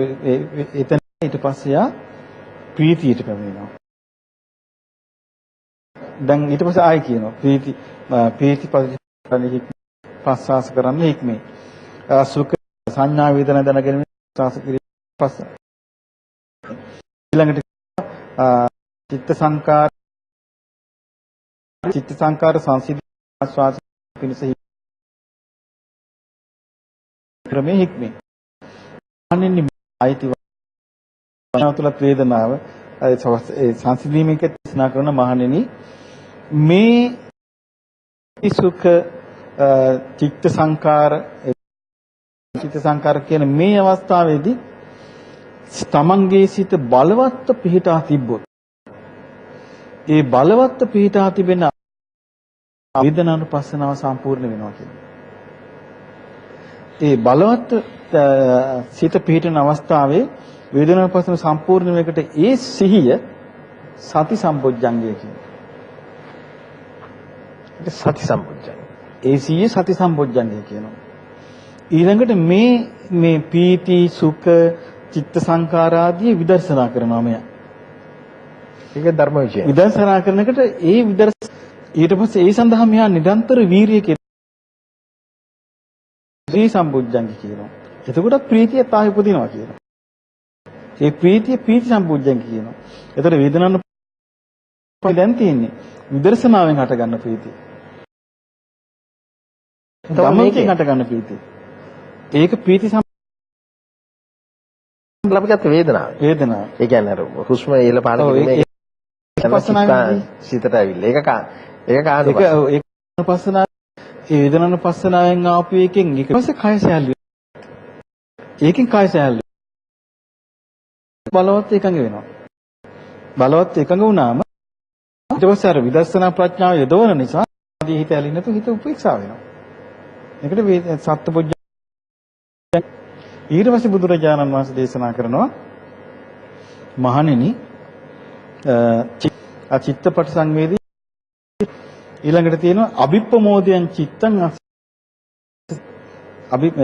එතන ඊට පස්සේ ආ ප්‍රීතියට පැමිණෙනවා. දැන් ඊට පස්සේ ආයි කියනවා ප්‍රීති පරිපූර්ණ පස්සාස කරන්නේ හික්මේ. සුඛ සංඥා වේදනා දැනගෙන පස්සාස කිරීම පස්ස. ඊළඟට චිත්ත සංකාර සංසිද්ධි ආස්වාද පිණිස ක්‍රමේ හික්මේ. අනින්නේ ආයිති වතුල වේදනාව ඒ සංසිඳීමේක දේශනා කරන මහණෙනි මේ සුඛ චිත්ත සංකාර කියන මේ අවස්ථාවේදී තමන්ගේ සිත බලවත් පිහිටා තිබ්බොත් ඒ බලවත් පිහිටා තිබෙන වේදනානුපස්සනාව සම්පූර්ණ වෙනවා කියන්නේ. ඒ බලවත් සිත පිහිටන අවස්ථාවේ වේදනානුපස්සන සම්පූර්ණ වෙකට ඒ සිහිය සති සම්පොඥංගය කියනවා. ඒක සති සම්පොඥංගය. ඒ සිහිය සති සම්පොඥංගය කියනවා. ඊළඟට මේ පීති සුඛ චිත්ත සංකාර ආදී විදර්ශනා කරනවා මෙයා. ඒක ධර්ම විචය. විදර්ශනා කරනකොට ඒ ඊට පස්සේ ඒ සඳහා මෙයා නිරන්තර වීරිය ශ්‍රී සම්පුජ්ජංගි කියනවා. එතකොට ප්‍රීතිය තායි උපදිනවා කියනවා. ඒ ප්‍රීතිය ප්‍රීති සම්පුජ්ජංගි කියනවා. එතකොට වේදනාන දැන් තියෙන්නේ විදර්ශනාවෙන් හට ගන්න ප්‍රීතිය. ධම්මයෙන් හට ගන්න ප්‍රීතිය. ඒක ප්‍රීති ලබගත් වේදනාව. ඒ කියන්නේ අර හුස්ම ඉහළ පහළ කිරීමේ සිතට ඇවිල්ලා. ඒක පස්සනාව ඒ වේදනානුපස්සනාවෙන් ආපු එකෙන් ඊට පස්සේ කය සැහැල්ලු. ඒකෙන් කය සැහැල්ලු. බලවත් එකඟ වෙනවා. බලවත් එකඟ වුණාම ඊට පස්සේ අර විදර්ශනා ප්‍රඥාව යොදවන නිසා ආදී හිත ඇලින් නැතු හිත උපේක්ෂා වෙනවා. ඒකට සත්පුජ්ජ ඊට පස්සේ බුදුරජාණන් වහන්සේ දේශනා කරනවා මහණෙනි චිත්තපට සංවේදී ඊළඟට තියෙනවා අභිප්‍රමෝදයන් චිත්තං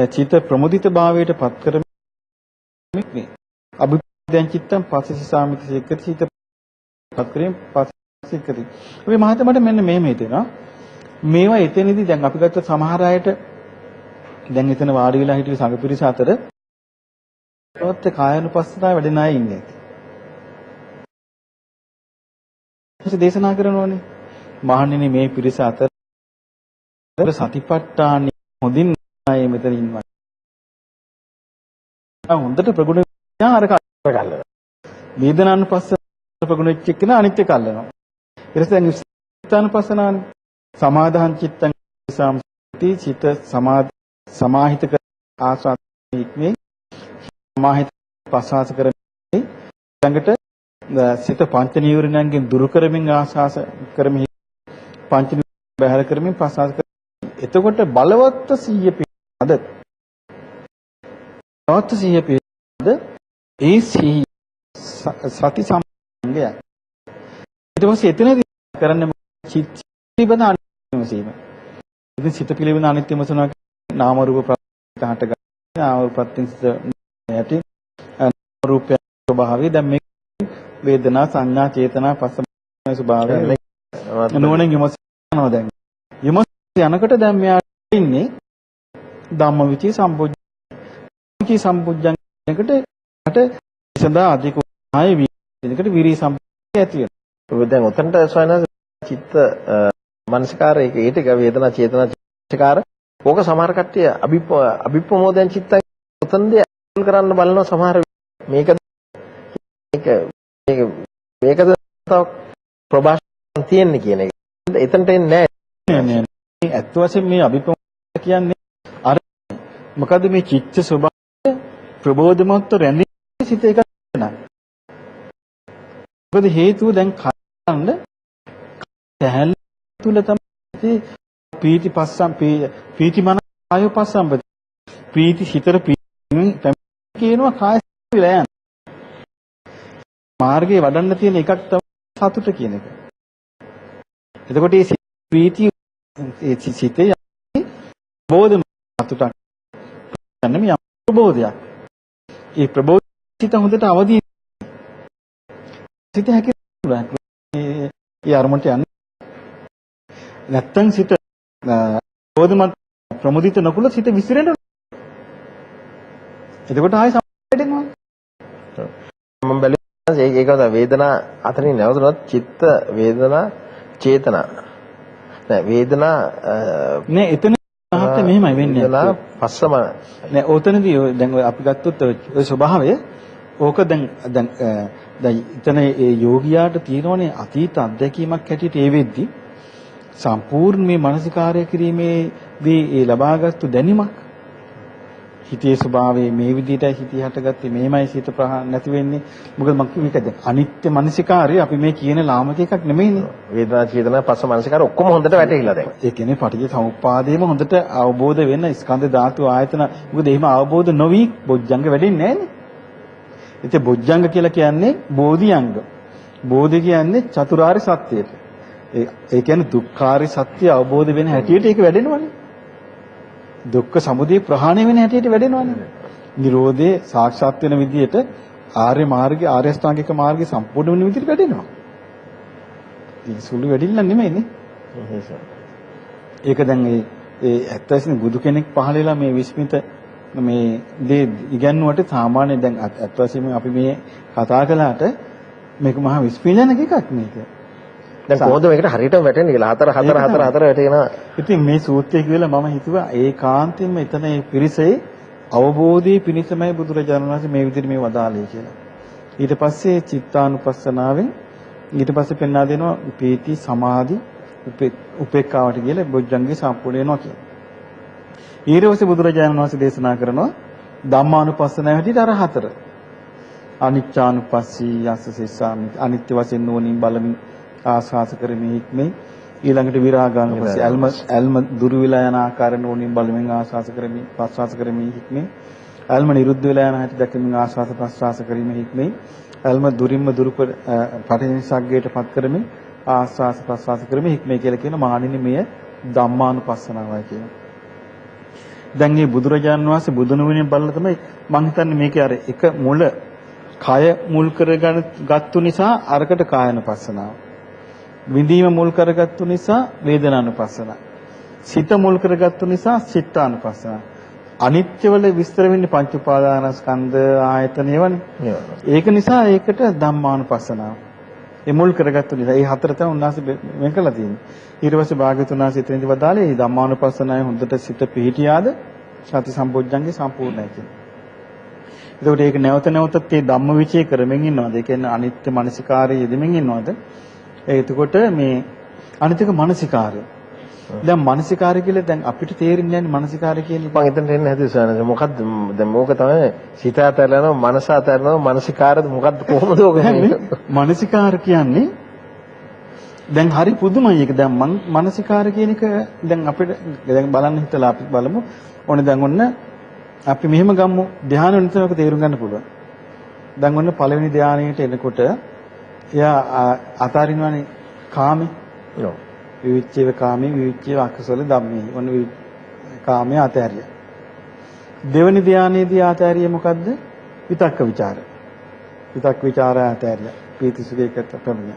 චිත්ත ප්‍රමුදිත භාවයට පත් කරමින් අභිප්‍රමෝදයන් චිත්තං පස්සසිසාමිති සික්කති චිත්ත පත් කරමින් පස්සසික්කති. මේ මහත්මයාට මෙන්න මෙහෙම හිතෙනවා. මේවා එතනදී දැන් අපි ගත්ත සමහර අයට දැන් එතන වාඩි වෙලා හිටිය සංඝ පිරිස අතර ඔත් කායනුපස්සනාව වැඩෙන අය ඉන්නේ. දේශනා කරනෝනේ. මහණෙනි මේ පිරිස අතර සතිපට්ඨාන හොඳින් අය මෙතන ඉන්නවා. හොඳට ප්‍රගුණ වෙනා අර කල්ලන. වේදනානුපස්සන ප්‍රගුණ වෙච්ච කෙනා අනිත්‍ය කල්ලනවා. ඊට පස්සේ දැන් චිත්තානුපස්සනානේ. සමාදාන චිත්තං සම්පති චිත්ත සමාහිත කර ආසාත්මිකේ සමාහිත පසාස කරමින් ළඟට සිත පංච නීවරණයන්ගෙන් දුරු කරමින් ආසාස කරමින් පංච නීවරණ බැහැර කරමින් පසාස කරමින් එතකොට බලවත් සිහිය පිටද බලවත් සිහිය පිටද ඒ සිහිය සති සම්පන්නය ඊට පස්සේ එතනදී කරන්නේ චිත්ත පිළිබඳ අනිත්‍යම සීම. ඉතින් සිත පිළිබඳ අනිත්‍යම සනවා නාම රූප ප්‍රත්‍යහට ගන්න නාම රූප ප්‍රත්‍යස්ත යටි රූපය ස්වභාවය දැන් මේ වේදනා සංඥා චේතනා පස්සම ස්වභාවය නෝනෙන් යමසනවා දැන්. යමස යනකොට දැන් මෙයා ඉන්නේ ධම්මවිචේ සම්පූජ්ජංගයකට යට සඳහා අධික ආය වීදයකට විරි සම්පූර්ණ ඇති වෙනවා. දැන් උතන්ට සවනස චිත්ත මනසකාර ඒක ඊට වේදනා චේතනා චකාර ඕක සමහර කට්ටිය අභිප්‍රමෝදයන් චිත්තං උතන්දී අනුල් කරන්න බලනවා සමහර මේකද තව ප්‍රභාෂණ තියෙන්නේ කියන එක. එතනට එන්නේ නැහැ. ඇත්ත වශයෙන්ම මේ අභිප්‍රමෝද කියන්නේ අර මොකද මේ චිත්ත ස්වභාවය ප්‍රබෝධමත්ව රැඳී සිත එක නෑ. මොකද හේතුව දැන් කන්න සැහැල්ල තුල තමයි පීති පස්සම් පීති මන කාය පස්සම්පති ප්‍රීති හිතර ප්‍රීති කියනවා කාය විලා යන මාර්ගයේ වඩන්න තියෙන එකක් තමයි සතුට කියන එක. එතකොට මේ ප්‍රීති ඒ සිතේ බෝධ සතුටක් යන්නේ මේ ප්‍රබෝධයක්. ඒ ප්‍රබෝධ සිත හොඳට අවදි සිත හැකියාව ඒ අරමුණට යන්නේ නැත්තම් සිත බෝධමත් ප්‍රමුදිත නොකුල සිත විසිරෙන්න. එතකොට ආයෙ සම්පූර්ණයෙන්ම මම බැලුවා ඒක වේදනා අතරින් නැවතුනොත් චිත්ත වේදනා චේතනා නෑ වේදනා නෑ එතන මහත්ය මෙහෙමයි වෙන්නේ වේදනා පස්සම නෑ ඔතනදී දැන් අපි ගත්තොත් ඔය ස්වභාවය ඕක දැන් එතන ඒ යෝගියාට තියෙනවනේ අතීත අත්දැකීමක් හැටියට ඒ වෙද්දි සම්පූර්ණ මේ මානසිකාර්ය කිරීමේදී ඒ ලබාගත්තු දැනීමක් හිතේ ස්වභාවයේ මේ විදිහටයි හිතේ හටගත්තේ මේමයි සිත ප්‍රහාණ නැති වෙන්නේ මොකද මම මේක දැන් අනිත්‍ය මානසිකාර්ය අපි මේ කියන ලාමක එකක් නෙමෙයිනේ වේදනා චේතනා පස්ස මානසිකාර්ය ඔක්කොම හොඳට වැටහිලා දැන් ඒ කියන්නේ පටිච්ච සමුප්පාදයේම හොඳට අවබෝධ වෙන්න ස්කන්ධ ධාතු ආයතන මොකද එහෙම අවබෝධ නොවි බොජ්ජංග වැඩින්නේ නැහැනේ ඉතින් බොජ්ජංග කියලා කියන්නේ බෝධිඅංග බෝධි කියන්නේ චතුරාර්ය සත්‍යයට ඒ කියන්නේ දුක්ඛාරය සත්‍ය අවබෝධ වෙන හැටියට ඒක වැඩෙනවනේ. දුක්ඛ සමුදය ප්‍රහාණය වෙන හැටියට වැඩෙනවනේ. නිරෝධේ සාක්ෂාත් වෙන විදිහට ආර්ය මාර්ගය ආර්ය අෂ්ටාංගික මාර්ගය සම්පූර්ණ වෙන විදිහට වැඩෙනවා. ඒක සුළු වැඩිල්ල නෙමෙයිනේ. ඒක දැන් ඒ ඇත්තටම බුදු කෙනෙක් පහළ වෙලා මේ විස්මිත මේ දේ ඉගන්නුවට සාමාන්‍ය දැන් ඇත්තටම අපි මේ කතා කළාට මේක මහා විස්පීඩනක එකක් මේක. දැන් කොහොමද මේකට හරියටම වැටෙන්නේ කියලා 4 වැටෙනවා. ඉතින් මේ සූත්‍රය කියලා මම හිතුවා ඒකාන්තයෙන්ම එතන මේ පිරිසේ අවබෝධයේ පිණිසමයි බුදුරජාණන් වහන්සේ මේ විදිහට මේ වදාළේ කියලා. ඊට පස්සේ චිත්තානුපස්සනාවෙන් ඊට පස්සේ පෙන්වා දෙනවා පීති සමාධි උපේක්ඛාවට කියලා බොජ්ජංගේ සම්පූර්ණ වෙනවා කියලා. ඊට පස්සේ බුදුරජාණන් වහන්සේ දේශනා කරනවා ධම්මානුපස්සනාව හැටියට අර 4. අනිච්චානුපස්සී යස්ස සිස්සාමි අනිත්‍ය වශයෙන් නෝනින් බලමින් ආස්වාස කරමින් ඉක්මේ ඊළඟට විරාගානුපස්සී අල්ම දුරු වෙලා යන ආකාරය නෝනින් බලමින් ආස්වාස කරමින් ප්‍රස්වාස කරමින් ඉක්මේ අල්ම නිරුද්ධ වෙලා යන හැටි දැකමින් ආස්වාස ප්‍රස්වාස කරමින් ඉක්මේ අල්ම දුරින්ම දුරු පටිනිසග්ගයටපත් කරමින් ආස්වාස ප්‍රස්වාස ක්‍රමෙ හික්මේ කියලා කියන මානිනී මෙය ධම්මානුපස්සනාවයි කියනවා. දැන් මේ බුදුරජාණන් වහන්සේ බුදුන් වහන්සේ බලලා තමයි මම හිතන්නේ මේකේ අර එක මුල කය මුල් කරගෙන ගත්තු නිසා අරකට කායනුපස්සනාව. විඳීම මුල් කරගත්තු නිසා වේදනානුපස්සනාව. සිත මුල් කරගත්තු නිසා චිත්තානුපස්සනාව. අනිත්‍යවල විස්තර වෙන්නේ පංච උපාදානස්කන්ධ ආයතන ඒවනේ. ඒක නිසා ඒකට ධම්මානුපස්සනාව. ඒ මුල් කරගත්තු නිසා ඒ හතර තමයි උන්වහන්සේ වෙන් කළා තියෙන්නේ. ඊට පස්සේ භාග්‍යවතුන් වහන්සේ එතනදී වදාළේ මේ ධම්මානුපස්සනාවේ හොඳට සිත පිහිටියාද සති සම්පෝඥංගේ සම්පූර්ණයි කියන්නේ. එතකොට ඒක නැවත නැවතත් මේ ධම්මවිචේ කරමින් ඉන්නවද? ඒ කියන්නේ අනිත්‍ය මනසිකාරයේ යෙදෙමින් ඉන්නවද? එතකොට මේ අනිත්‍යක මනසිකාරය. දැන් මනසිකාරය කියලා දැන් අපිට තේරෙන්නේ නැහැ මනසිකාරය කියන්නේ. මම එතනට එන්න හැදුවා මොකද්ද? දැන් මොක තමයි සිත අතහැරනවා මනස අතහැරනවා මනසිකාරද මොකද්ද කොහොමද ඔක මනසිකාර කියන්නේ දැන් හරි පුදුමයි ඒක. දැන් මනසිකාර කියන එක දැන් අපිට දැන් බලන්න හිතලා අපි බලමු. ඕනේ දැන් ඔන්න අපි මෙහෙම ගමු ධ්‍යාන වෙනතනක තේරුම් ගන්න පුළුවන්. දැන් ඔන්න පළවෙනි ධ්‍යානයට එනකොට එයා අතාරිනවනේ කාමේ. ඔව්. විවිච්ඡේව කාමේ විවිච්ඡේව අකුසල ධම්මේ. ඔන්න කාමයේ අතහැරිය. දෙවෙනි ධ්‍යානයේදී අතහැරිය මොකද්ද? විතක්ක ਵਿਚාර. විතක්ක ਵਿਚාරය අතහැරිය. පීති සුඛ එකට ප්‍රමිය.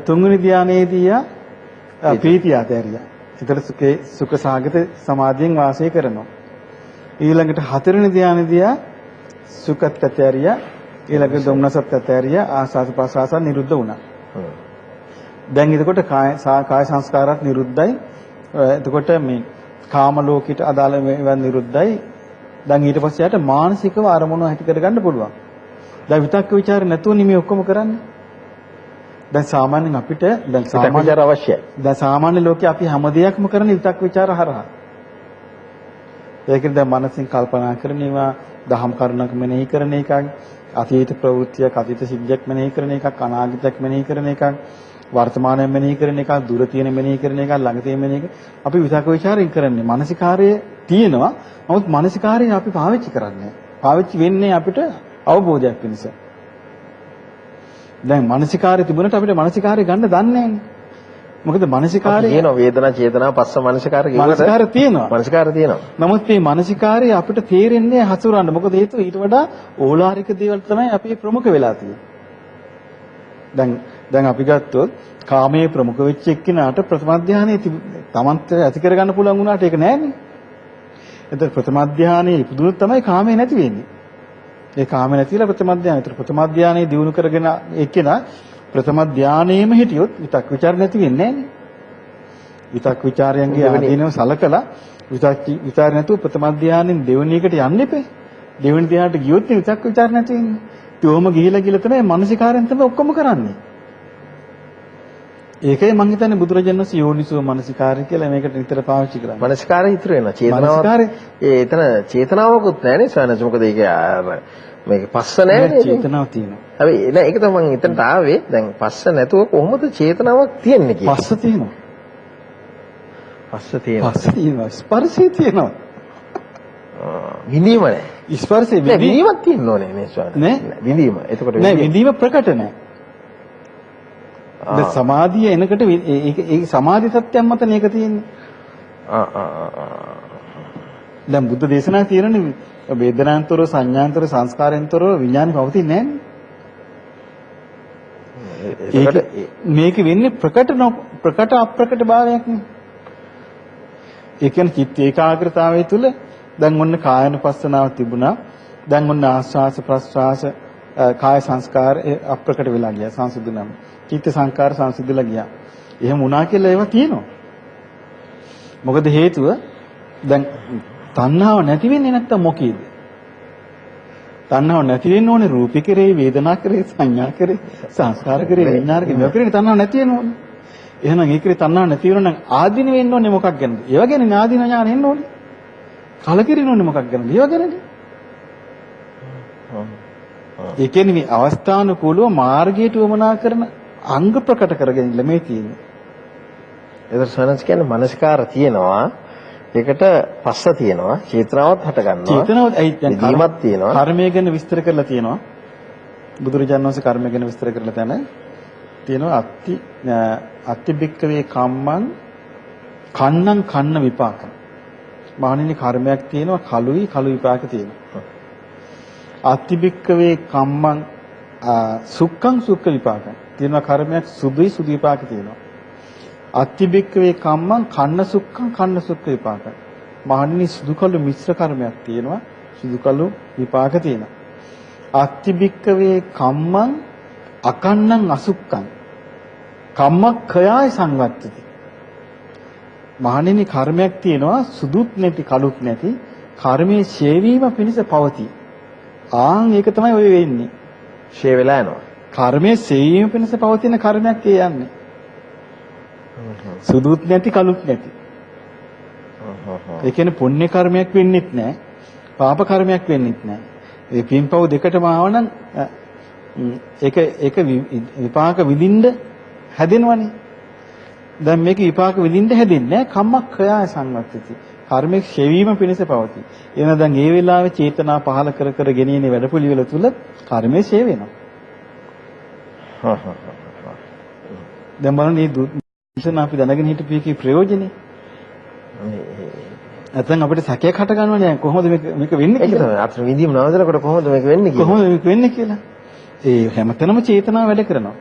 තුන්වෙනි ධ්‍යානයේදී ප්‍රීතිය අතහැරිය. ඒතර සුඛ සාගත සමාධියෙන් වාසය කරනවා. ඊළඟට හතරවෙනි ධ්‍යානයේදී සුඛත් අතහැරිය. ඊළඟට දුම්නසත් අතහැරිය. ආසාස ප්‍රසආස නිරුද්ධ වුණා. දැන් එතකොට කාය සංස්කාරات නිරුද්ධයි. එතකොට මේ කාම ලෝකයට අදාළ මේවා නිරුද්ධයි. දැන් ඊට පස්සේ යට මානසිකව අරමුණු ඇති කරගන්න පුළුවන්. දැන් විතක්ක ਵਿਚාර නැතුව නෙමෙයි ඔක්කොම කරන්නේ. දැන් සාමාන්‍යයෙන් අපිට දැන් විතක්ක ਵਿਚාර අවශ්‍යයි. දැන් සාමාන්‍ය ලෝකේ අපි හැම දෙයක්ම කරන්නේ විතක්ක ਵਿਚාර හරහා. ඒකෙන් දැන් මනසින් කල්පනා කරන ඒවා දහම් කරුණක් මෙනෙහි කරන එකක්, අතීත ප්‍රවෘත්තියක්, අතීත සිද්ධියක් මෙනෙහි කරන එකක්, අනාගතයක් මෙනෙහි කරන එකක්, වර්තමානයෙන් මෙනෙහි කරන එකක්, දුර තියෙන මෙනෙහි කරන එකක්, ළඟ තියෙන මෙනෙහි කරන එක. අපි විතක්ක ਵਿਚාරයෙන් කරන්නේ. මානසිකාර්යය තියෙනවා. නමුත් මානසිකාර්යය අපි පාවිච්චි කරන්නේ. පාවිච්චි වෙන්නේ අපිට අවබෝධයක් පිණිස. දැන් මානසිකාර්යය තිබුණට අපිට මානසිකාර්යය ගන්න දන්නේ නැහැ. මොකද මානසිකාර්යය තියෙනවා වේදනා චේතනා පස්ස මානසිකාර්යය කියනකොට මානසිකාර්යය තියෙනවා. මානසිකාර්යය තියෙනවා. නමුත් මේ මානසිකාර්යය අපිට තේරෙන්නේ හසුරන්න. මොකද හේතුව ඊට වඩා ඕලාරික දේවල් තමයි අපි ප්‍රමුඛ වෙලා තියෙන්නේ. දැන් අපි ගත්තොත් කාමයේ ප්‍රමුඛ වෙච්ච එක්කිනාට ප්‍රථම ධානයේ තමන්ට ඇති කරගන්න පුළුවන් වුණාට ඒක නෑනේ. එතකොට ප්‍රථම ධානයේ ඉපදුනොත් තමයි කාමයේ නැති වෙන්නේ. ඒ කාමයේ නැතිලා ප්‍රථම ධානය. ඒතර ප්‍රථම ධානයේ දිනු කරගෙන එක්කිනා ප්‍රථම ධානයේම හිටියොත් විතක් ਵਿਚාර නැති වෙන්නේ නෑනේ. විතක් ਵਿਚාරයන්ගේ ආදීනව සලකලා විතක් ਵਿਚාර නැතුව ප්‍රථම ධානයෙන් දෙවෙනි එකට යන්න එපේ. දෙවෙනි ධානයට ගියොත් විතක් ਵਿਚාර නැති වෙන්නේ. ඒවම ගිහිලා තමයි මානසිකාරයෙන් තමයි ඔක්කොම කරන්නේ. ඒකයි මම හිතන්නේ බුදුරජාණන් වහන්සේ යෝනිසෝ මනසිකාරය කියලා මේකට නිතර පාවිච්චි කරන්නේ. මනසිකාරය ඉතුරු වෙනවා. චේතනාව එතන චේතනාවකුත් නැහැ නේ ස්වාමීනි. මොකද ඒක මේක පස්ස නැහැ නේ. චේතනාව තියෙනවා. හැබැයි නෑ ඒක තමයි මම එතනට ආවේ. දැන් පස්ස නැතුව කොහොමද චේතනාවක් තියෙන්නේ කියලා. පස්ස තියෙනවා. පස්ස තියෙනවා. පස්ස තියෙනවා. ස්පර්ශය තියෙනවා. විඳීම නැහැ. ස්පර්ශය විඳීමක් තියෙන්න ඕනේ නේ ස්වාමීනි. නෑ විඳීම. එතකොට නෑ විඳීම ප්‍රකට නෑ. ද සමාධිය එනකොට ඒ සමාධි සත්‍යයන් මතනේ ඒක තියෙන්නේ. දැන් බුද්ධ දේශනා තියෙනනේ වේදනාන්තරව සංඥාන්තරව සංස්කාරයෙන්තරව විඥානෙ පවතින්නේ නැහැ. මේක වෙන්නේ ප්‍රකට අප්‍රකට භාවයක් නේ. ඒ කියන්නේ චිත්ත ඒකාග්‍රතාවය තුළ දැන් ඔන්න කායනුපස්සනාව තිබුණා. දැන් ඔන්න ආස්වාස ප්‍රස්වාස කාය සංස්කාර අප්‍රකට වෙලා ගියා සංසිඳුනම. චිත්ත සංකාර සංසිඳලා ගියා. එහෙම වුණා කියලා ඒවා තියෙනවා. මොකද හේතුව දැන් තණ්හාව නැති වෙන්නේ නැත්තම් මොකේද? තණ්හාව නැති වෙන්න ඕනේ රූපේ කෙරේ, වේදනා කෙරේ, සංඥා කෙරේ, සංස්කාර කෙරේ, විඥාන කෙරේ. මේවා කෙරේ තණ්හාව නැති වෙන්න ඕනේ. එහෙනම් ඒ කෙරේ තණ්හාව නැති වෙනවා නම් ආදීන වෙන්න ඕනේ මොකක් ගැනද? ඒවා ගැන ආදීන ඥාන එන්න ඕනේ. කලකිරින්න ඕනේ මොකක් ගැනද? ඒවා ගැනද? ඒ කියන්නේ මේ අවස්ථානුකූලව මාර්ගයට වමනා කරන අංග ප්‍රකට කරගෙන ඉන්න මේ තියෙන්නේ. ඒතර සනස් කියන්නේ මනස්කාර තියෙනවා. ඒකට පස්ස තියෙනවා. චේතනාවත් හට ගන්නවා. චේතනාවත් දීමක් තියෙනවා. කර්මය ගැන විස්තර කරලා තියෙනවා. බුදුරජාණන් වහන්සේ කර්මය ගැන විස්තර කරලා තැන තියෙනවා අත්තිබික්කවේ කම්මං කන්නං කන්න විපාකං. මහණෙනි කර්මයක් තියෙනවා කලුයි කලු විපාක තියෙනවා. අත්තිබික්කවේ කම්මං සුක්ඛං සුක්ඛ විපාකං. තියෙනවා කර්මයක් සුදුයි සුදු විපාක තියෙනවා. අත්තිබික්කවේ කම්මං කන්න සුක්ඛං කන්න සුක්ඛ විපාකං. මහණෙනි සුදු කළු මිශ්‍ර කර්මයක් තියෙනවා සුදු කළු විපාක තියෙනවා. අත්තිබික්කවේ කම්මං අකන්නං අසුක්ඛං කම්මක්ඛයයි සංවත්තති. මහණෙනි කර්මයක් තියෙනවා සුදුත් නැති කළුත් නැති කර්මයේ ඡේවීම පිණිස පවතී. ආන් ඒක තමයි ඔය වෙන්නේ. ෂේ වෙලා යනවා. කර්මයේ ඡේවීම පිණිස පවතින කර්මයක් ඒ යන්නේ. සුදුත් නැති කළුත් නැති. ඒ කියන්නේ පුණ්‍ය කර්මයක් වෙන්නෙත් නැහැ. පාප කර්මයක් වෙන්නෙත් නැහැ. ඒ පින්පව් දෙකටම ආවනම් ඒක විපාක විඳින්න හැදෙනවනේ. දැන් මේක විපාක විඳින්න හැදෙන්නේ නැහැ. කම්මක්ඛයා සංවත්තති. කර්මයක් ෂෙවීම පිණිස පවතී. එන දැන් ඒ වෙලාවේ චේතනා පහල කර කර ගෙනියන වැඩපිළිවෙල තුල කර්මයේ ෂේ වෙනවා. දැන් බලන්න මේ දුෂ්ණ අපි දැනගෙන හිටපු එකේ ප්‍රයෝජනේ. නැත්නම් අපිට සැකයක් හට ගන්නවනේ කොහොමද මේක වෙන්නේ කියලා. ඒක තමයි අතන විඳීම නවදනකොට කොහොමද මේක වෙන්නේ කියලා. කොහොමද මේක වෙන්නේ කියලා. ඒ හැමතැනම චේතනාව වැඩ කරනවා.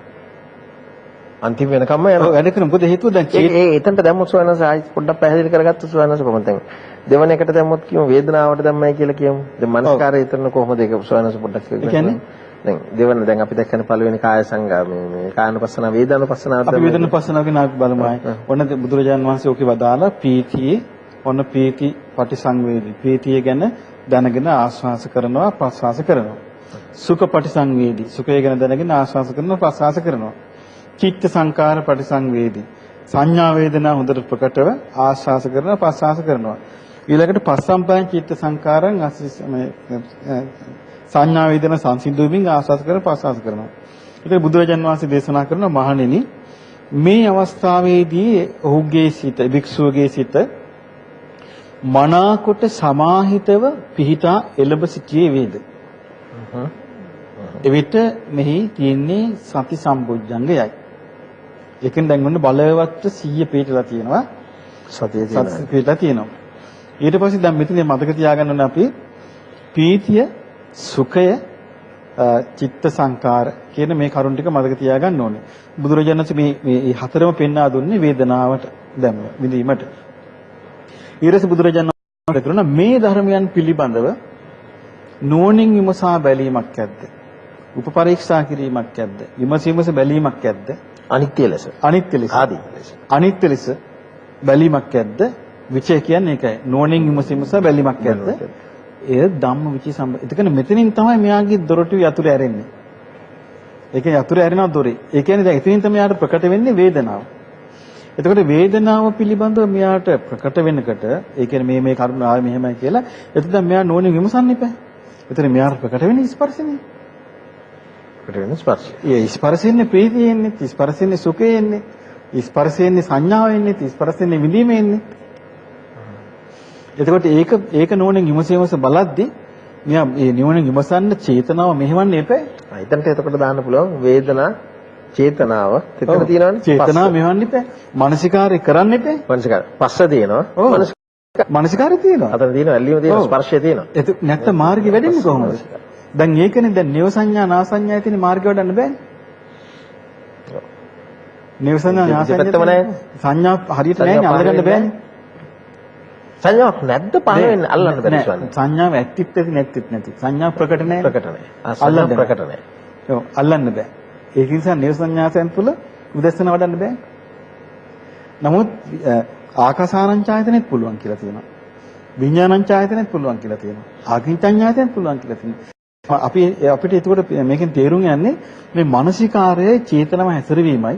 අන්තිම වෙනකම්ම යනවා. වැඩ කරන මොකද හේතුව දැන් ඒ එතනට දැම්මොත් සුවනස ආයි පොඩ්ඩක් පැහැදිලි කරගත්ත සුවනස කොහොමද දැන් දෙවන එකට දැම්මොත් කියමු වේදනාවට දැම්මයි කියලා කියමු. දැන් මනස්කාරය එතන කොහොමද ඒක සුවනස පොඩ්ඩක් ඒ කියන්නේ දැන් දෙවන දැන් අපි දැක්කනේ පළවෙනි කාය සංගා මේ කායනුපස්සන වේදනානුපස්සනාවට අපි වේදනානුපස්සනාව ගැන අපි බලමු ආයි. ඔන්න බුදුරජාණන් වහන්සේ ඔකේ වදාලා පීතියේ ඔන්න පීති පටිසංවේදී. පීතිය ගැන දැනගෙන ආස්වාස කරනවා ප්‍රස්වාස කරනවා. සුඛ පටිසංවේදී. සුඛය ගැන දැනගෙන ආස්වාස කරනවා ප්‍රස්වාස කරනවා. චිත්ත සංකාර පටිසංවේදී. සංඥා වේදනා හොඳට ප්‍රකටව ආස්වාස කරනවා ප්‍රස්වාස කරනවා. ඊළඟට පස්සම්පයන් චිත්ත සංකාරං සංඥා වේදනා සංසිඳුමින් ආස්වාස කරන ප්‍රස්වාස කරනවා. ඒක බුදුරජාන් වහන්සේ දේශනා කරන මහණෙනි මේ අවස්ථාවේදී ඔහුගේ සිත භික්ෂුවගේ සිත මනාකොට සමාහිතව පිහිටා එළඹ සිටියේ වේද. එවිට මෙහි තියෙන්නේ සති සම්බොජ්ජංගයයි. ඒකෙන් දැන් මොන බලවත් 100 පිටලා තියෙනවා. සතිය පිටලා තියෙනවා. ඊට පස්සේ දැන් මෙතන මතක තියාගන්න ඕනේ අපි පීතිය, සුඛය, චිත්ත සංකාර කියන මේ කරුණ ටික මතක තියාගන්න ඕනේ. බුදුරජාණන් වහන්සේ මේ හතරම පෙන්වා දුන්නේ වේදනාවට දැන් විඳීමට. ඊට බුදුරජාණන් වහන්සේ කරන මේ ධර්මයන් පිළිබඳව නුවණින් විමසා බැලීමක් ඇද්ද? උපපරීක්ෂා කිරීමක් ඇද්ද? විමසීමස බැලීමක් ඇද්ද? අනිත්‍ය ලෙස. අනිත්‍ය ලෙස. ආදී ලෙස. අනිත්‍ය ලෙස බැලීමක් ඇද්ද? විචය කියන්නේ ඒකයි. නුවණින් විමසීමස බැලීමක් ඇද්ද? එය ධම්ම විචය සම්බන්ධ. ඒ කියන්නේ මෙතනින් තමයි මෙයාගේ දොරටු යතුරු ඇරෙන්නේ. ඒ කියන්නේ යතුරු ඇරෙනවා දොරේ. ඒ කියන්නේ දැන් එතනින් තමයි යාට ප්‍රකට වෙන්නේ වේදනාව. එතකොට වේදනාව පිළිබඳව මෙයාට ප්‍රකට වෙනකොට ඒ කියන්නේ මේ කරුණ ආවේ මෙහෙමයි කියලා එතකොට මෙයා නෝනින් විමසන්න ඉපෑ. එතන මෙයාට ප්‍රකට වෙන්නේ ස්පර්ශනේ. ප්‍රකට වෙන්නේ ස්පර්ශය. ඒ ස්පර්ශෙන්නේ ප්‍රීතිය එන්නේ, ස්පර්ශෙන්නේ සුඛය එන්නේ, ස්පර්ශෙන්නේ සංඥාව එන්නේ, ස්පර්ශෙන්නේ විඳීම එන්නේ. එතකොට ඒක නෝනින් විමසීමස බලද්දී මෙයා මේ නෝනින් විමසන්න චේතනාව මෙහෙවන්න එපෑ. එතනට එතකොට දාන්න පුළුවන් වේදනා චේතනාව එතන තියෙනවනේ චේතනාව මෙවන්න ඉපෑ මානසිකාරය කරන්න ඉපෑ මානසිකාර පස්ස තියෙනවා මානසිකාරය තියෙනවා අතන තියෙනවා ඇල්ලීම තියෙනවා ස්පර්ශය තියෙනවා ඒක නැත්නම් මාර්ගය වැඩෙන්නේ කොහොමද දැන් ඒකනේ දැන් නේව සංඥා නා සංඥා තියෙන මාර්ගය වඩන්න බෑනේ නේව සංඥා නා සංඥා හරියට නැහැ අල්ලගන්න බෑනේ සංඥාවක් නැද්ද පහළ වෙන්නේ අල්ලන්න බැරි ස්වන්නේ සංඥාව ඇක්ටිව් ඇති නැති සංඥා ප්‍රකට නැහැ ප්‍රකට නැහැ අල්ලන්න ප්‍රකට නැහැ ඔව් අල්ලන්න බෑ ඒක නිසා නේව සංඥාසයන් තුල උදැස්සන වඩන්න බෑ. නමුත් ආකාසානංචායතනෙත් පුළුවන් කියලා තියෙනවා. විඥානංචායතනෙත් පුළුවන් කියලා තියෙනවා. ආකින්චඤ්ඤායතනෙත් පුළුවන් කියලා තියෙනවා. අපිට ඒකට මේකෙන් තේරුම් යන්නේ මේ මානසිකාරයේ චේතනම හැසිරවීමයි